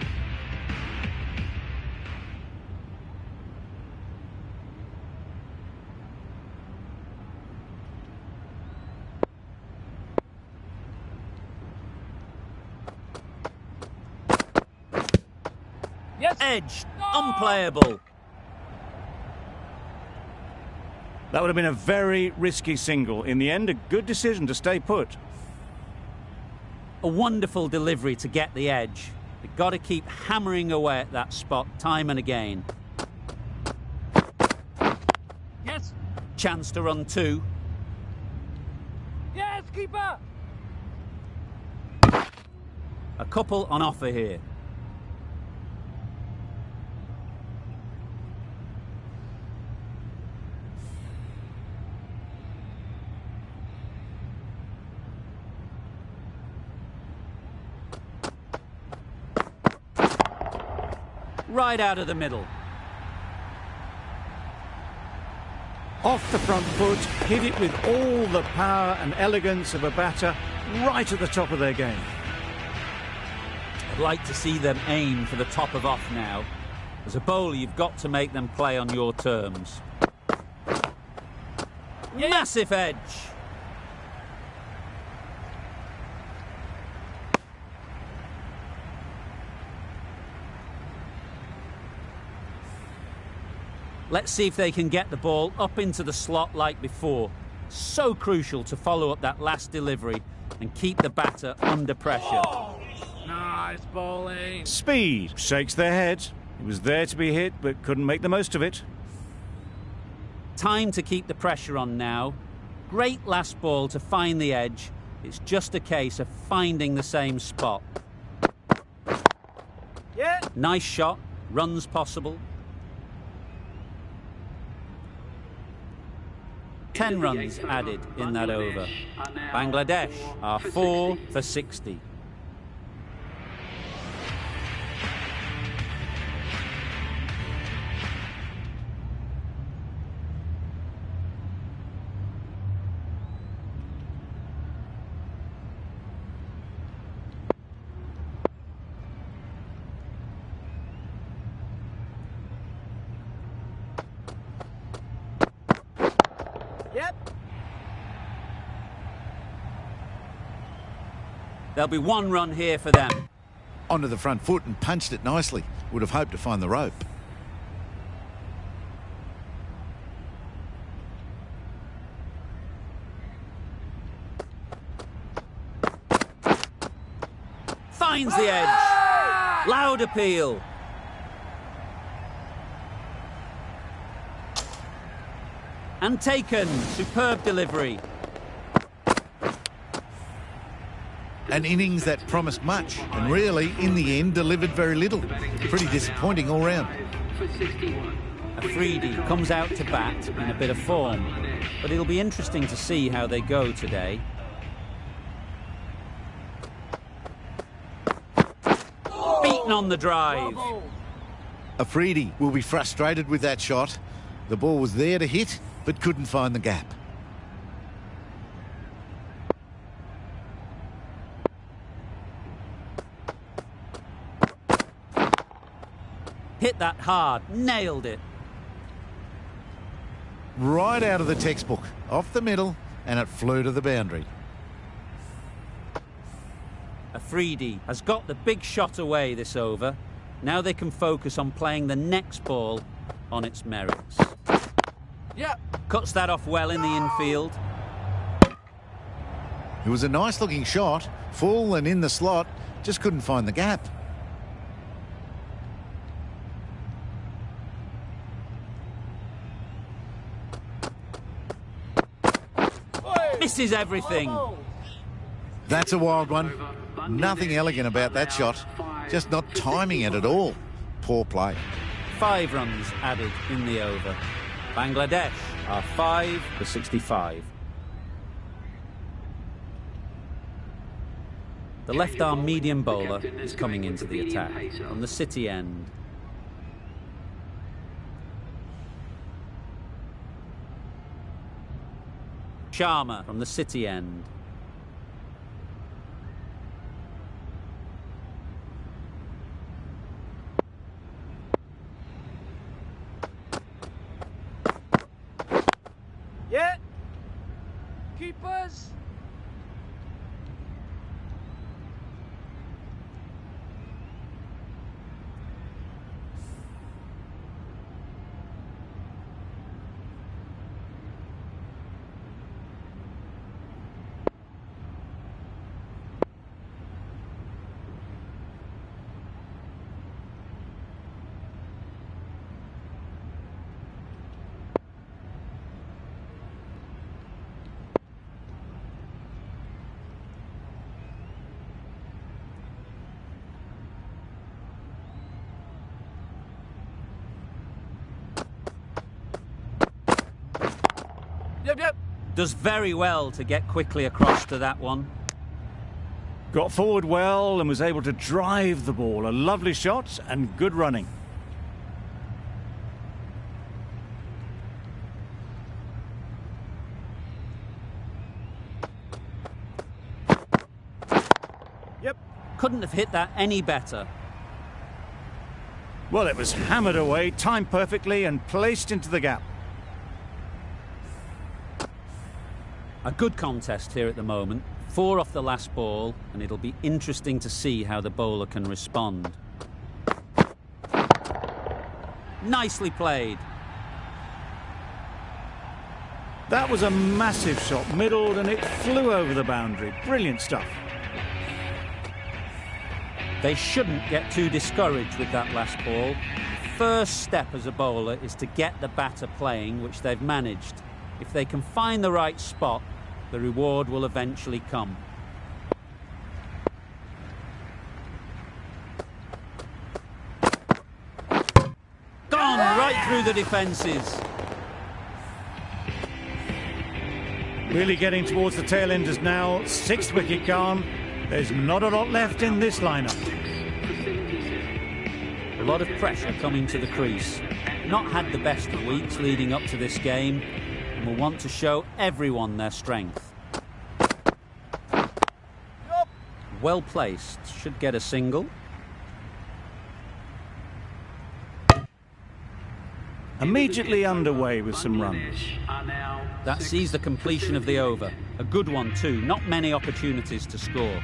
Yes. Edge. Unplayable. That would have been a very risky single. In the end, a good decision to stay put. A wonderful delivery to get the edge. They've got to keep hammering away at that spot time and again. Yes. Chance to run 2. Yes, keeper. A couple on offer here. Right out of the middle. Off the front foot, hit it with all the power and elegance of a batter right at the top of their game. I'd like to see them aim for the top of off now. As a bowler, you've got to make them play on your terms. Massive edge. Let's see if they can get the ball up into the slot like before. So crucial to follow up that last delivery and keep the batter under pressure. Nice bowling. Speed shakes their head. It was there to be hit, but couldn't make the most of it. Time to keep the pressure on now. Great last ball to find the edge. It's just a case of finding the same spot. Yeah. Nice shot. Runs possible. 10 runs added in that over. Bangladesh are 4 for 60. Yep. There'll be 1 run here for them. Onto the front foot and punched it nicely. Would have hoped to find the rope. Finds the edge. Loud appeal. And taken. Superb delivery. An innings that promised much and really, in the end, delivered very little. Pretty disappointing all round. Afridi comes out to bat in a bit of form, but it'll be interesting to see how they go today. Beaten on the drive. Afridi will be frustrated with that shot. The ball was there to hit, but couldn't find the gap. Hit that hard, nailed it. Right out of the textbook, off the middle, and it flew to the boundary. Afridi has got the big shot away this over. Now they can focus on playing the next ball on its merits. Yep. Cuts that off well in the infield. It was a nice looking shot, full and in the slot, just couldn't find the gap. Misses everything. That's a wild one. Nothing elegant about that shot, just not timing it at all. Poor play. 5 runs added in the over. Bangladesh are 5 for 65. The left-arm medium bowler is coming into the attack on the City end. Sharma from the City end. Yeah. Keepers. Yep. Does very well to get quickly across to that one. Got forward well and was able to drive the ball. A lovely shot and good running. Yep. Couldn't have hit that any better. Well, it was hammered away, timed perfectly and placed into the gap. A good contest here at the moment. 4 off the last ball, and it'll be interesting to see how the bowler can respond. Nicely played. That was a massive shot, middled, and it flew over the boundary. Brilliant stuff. They shouldn't get too discouraged with that last ball. The first step as a bowler is to get the batter playing, which they've managed. If they can find the right spot, the reward will eventually come. Gone right through the defences. Really getting towards the tail enders now. 6th wicket gone. There's not a lot left in this lineup. A lot of pressure coming to the crease. Not had the best of weeks leading up to this game, and will want to show everyone their strength. Well placed, should get a single. Immediately underway with some runs. That sees the completion of the over. A good one too, not many opportunities to score.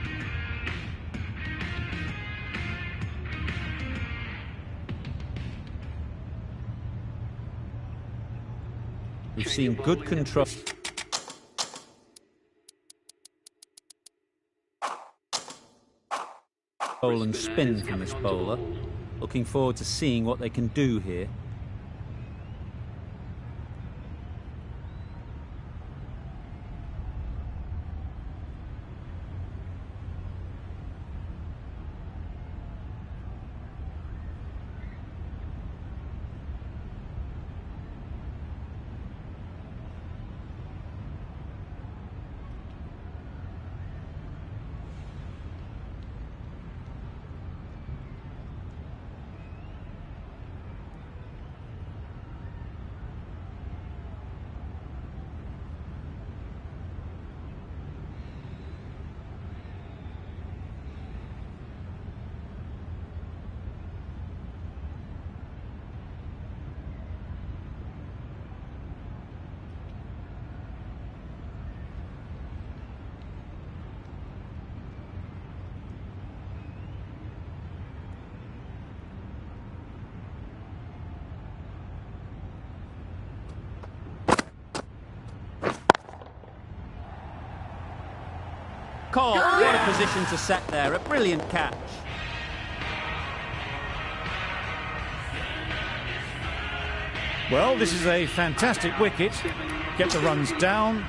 We've seen good control. Bowl and spin from this bowler. Looking forward to seeing what they can do here. Caught. What a position to set there. A brilliant catch. Well, this is a fantastic wicket. Get the runs down.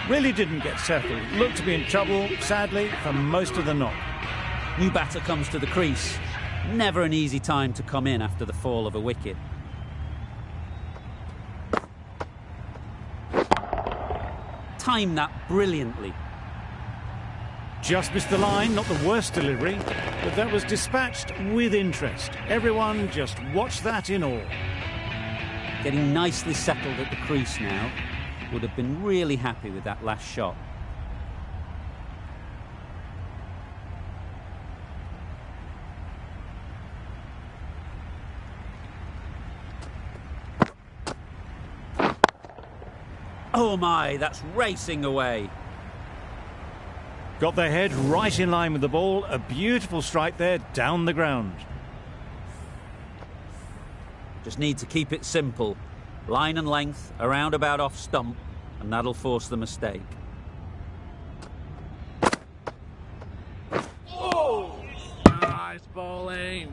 Really didn't get settled. Looked to be in trouble, sadly, for most of the knock. New batter comes to the crease. Never an easy time to come in after the fall of a wicket. Timed that brilliantly. Just missed the line, not the worst delivery, but that was dispatched with interest. Everyone just watched that in awe. Getting nicely settled at the crease now. Would have been really happy with that last shot. Oh my, that's racing away. Got their head right in line with the ball. A beautiful strike there down the ground. Just need to keep it simple. Line and length, around about off stump, and that'll force the mistake. Oh! Nice bowling.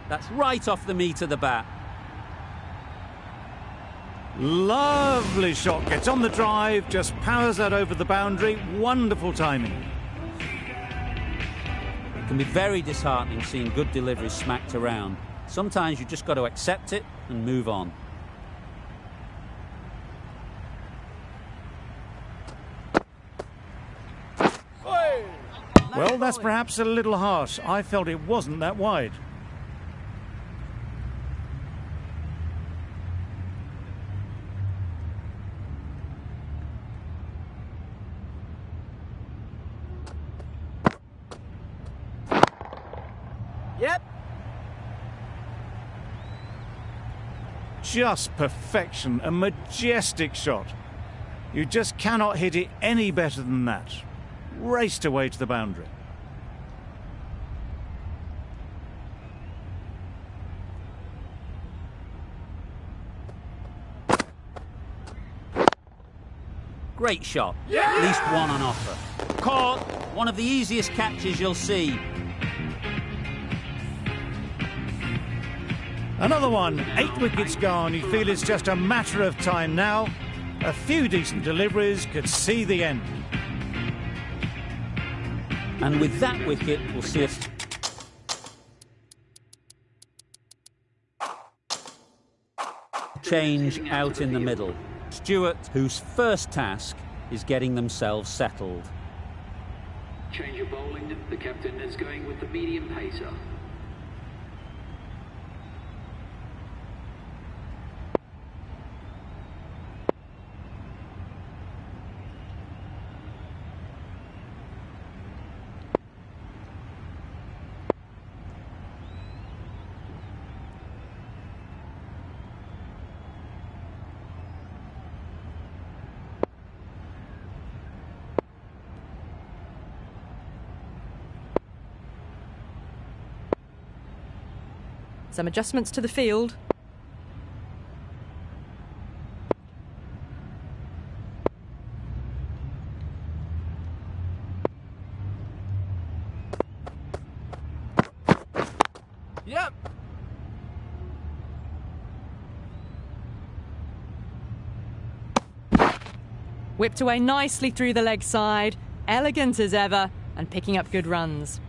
That's right off the meat of the bat. Lovely shot. Gets on the drive, just powers that over the boundary. Wonderful timing. It can be very disheartening seeing good deliveries smacked around. Sometimes you just got to accept it and move on. Well, that's perhaps a little harsh. I felt it wasn't that wide. Yep. Just perfection, a majestic shot. You just cannot hit it any better than that. Raced away to the boundary. Great shot. Yeah! At least one on offer. Caught. One of the easiest catches you'll see. Another one. 8 wickets gone. You feel it's just a matter of time now. A few decent deliveries could see the end. And with that wicket, we'll see us. Change out in the middle. Stewart, whose first task is getting themselves settled. Change of bowling. The captain is going with the medium pacer. Some adjustments to the field. Yep. Whipped away nicely through the leg side, elegant as ever, and picking up good runs.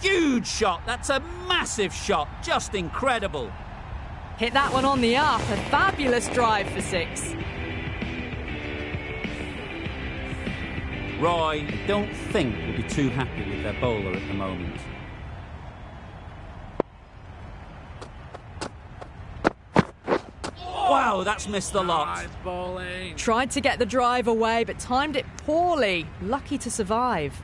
Huge shot. That's a massive shot. Just incredible. Hit that one on the up. A fabulous drive for 6. Roy, I don't think will be too happy with their bowler at the moment. Wow, that's missed the lot. Nice bowling. Tried to get the drive away, but timed it poorly. Lucky to survive.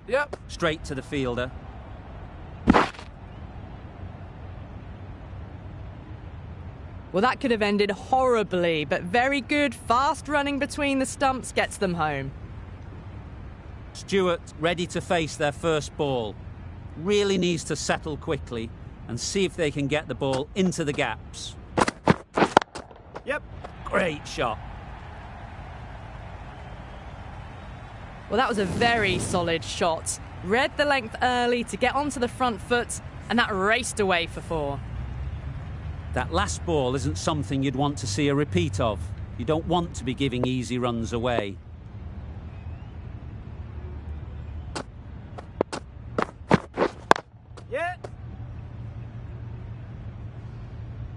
Yep. Straight to the fielder. Well, that could have ended horribly, but very good, fast running between the stumps gets them home. Stewart ready to face their first ball. Really needs to settle quickly and see if they can get the ball into the gaps. Yep. Great shot. Well, that was a very solid shot. Read the length early to get onto the front foot, and that raced away for 4. That last ball isn't something you'd want to see a repeat of. You don't want to be giving easy runs away. Yeah.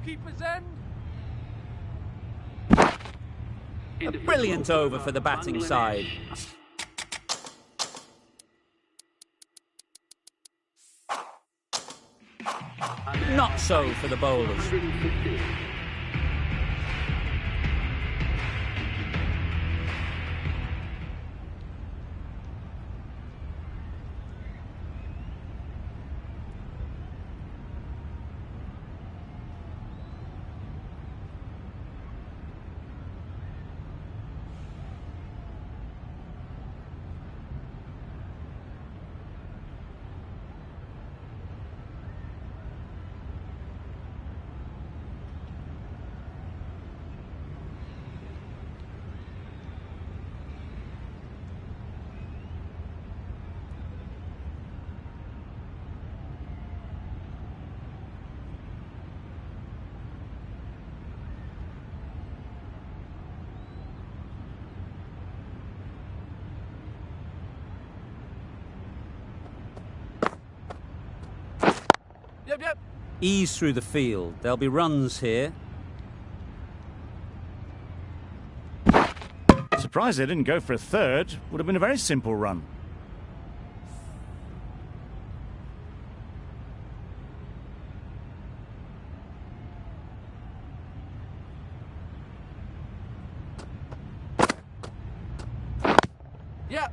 Keeper's end. A brilliant over for the batting side. Not so for the bowlers. Yep. Ease through the field. There'll be runs here. Surprised they didn't go for a third. Would have been a very simple run. Yep.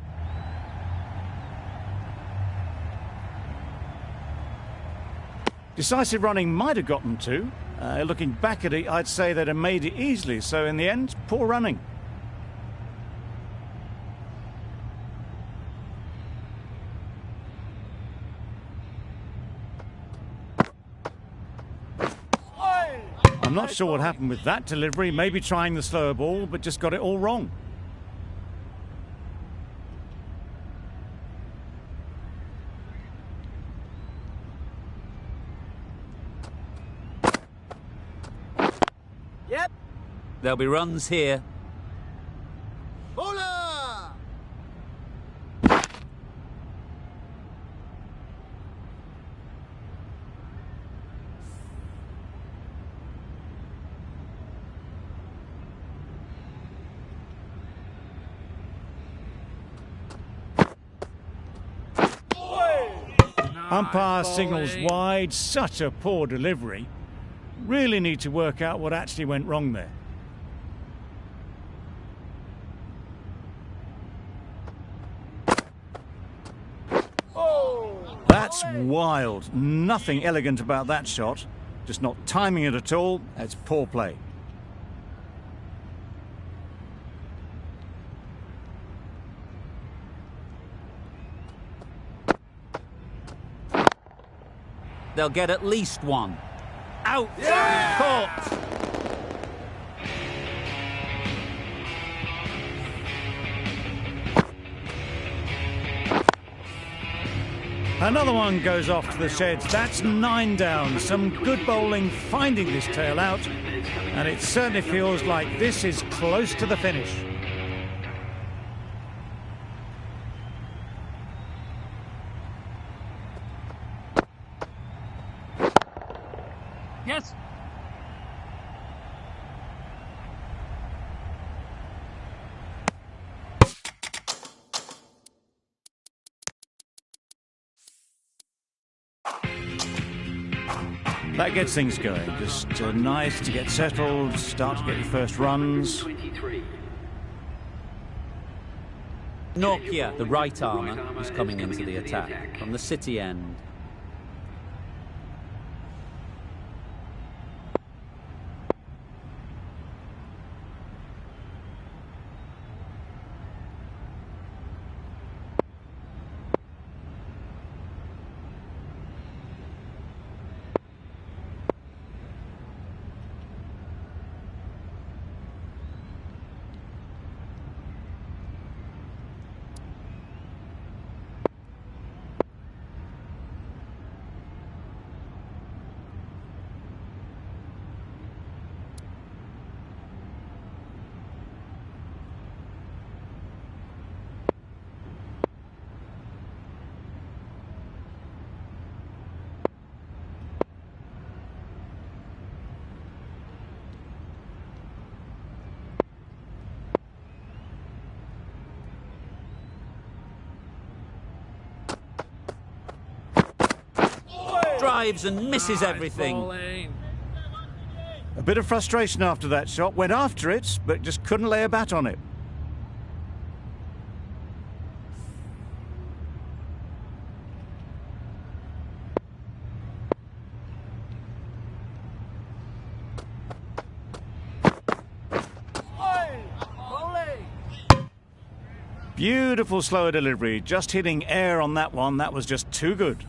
Decisive running might have gotten 2. Looking back at it, I'd say they'd have made it easily. So in the end, poor running. I'm not sure what happened with that delivery. Maybe trying the slower ball, but just got it all wrong. Yep. There'll be runs here. Bowler. Umpire signals wide. Such a poor delivery. Really need to work out what actually went wrong there. That's wild. Nothing elegant about that shot. Just not timing it at all. It's poor play. They'll get at least 1. Out! Yeah! Caught! Another one goes off to the sheds. That's 9 down. Some good bowling finding this tail out. And it certainly feels like this is close to the finish. Yes. That gets things going. Just nice to get settled, start to get your first runs. 23. Nokia, the right armour, is coming into the attack from the city end. Drives and misses everything. A bit of frustration after that shot. Went after it, but just couldn't lay a bat on it. Beautiful slower delivery. Just hitting air on that one. That was just too good.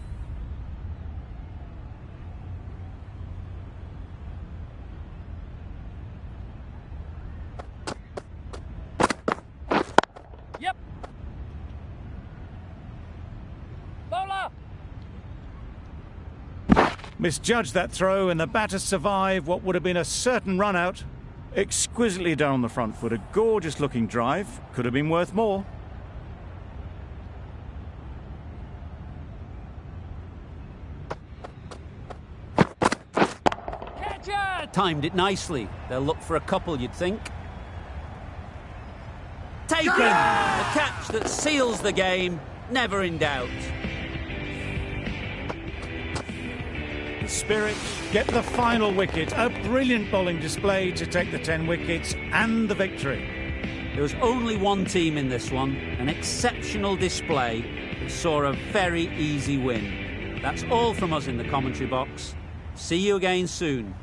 Yep. Bowler. Misjudged that throw, and the batter survived what would have been a certain run out. Exquisitely done on the front foot. A gorgeous looking drive. Could have been worth more. Timed it nicely. They'll look for a couple, you'd think. Taken! The catch that seals the game, never in doubt. The Spirit get the final wicket. A brilliant bowling display to take the 10 wickets and the victory. There was only one team in this one, an exceptional display that saw a very easy win. That's all from us in the commentary box. See you again soon.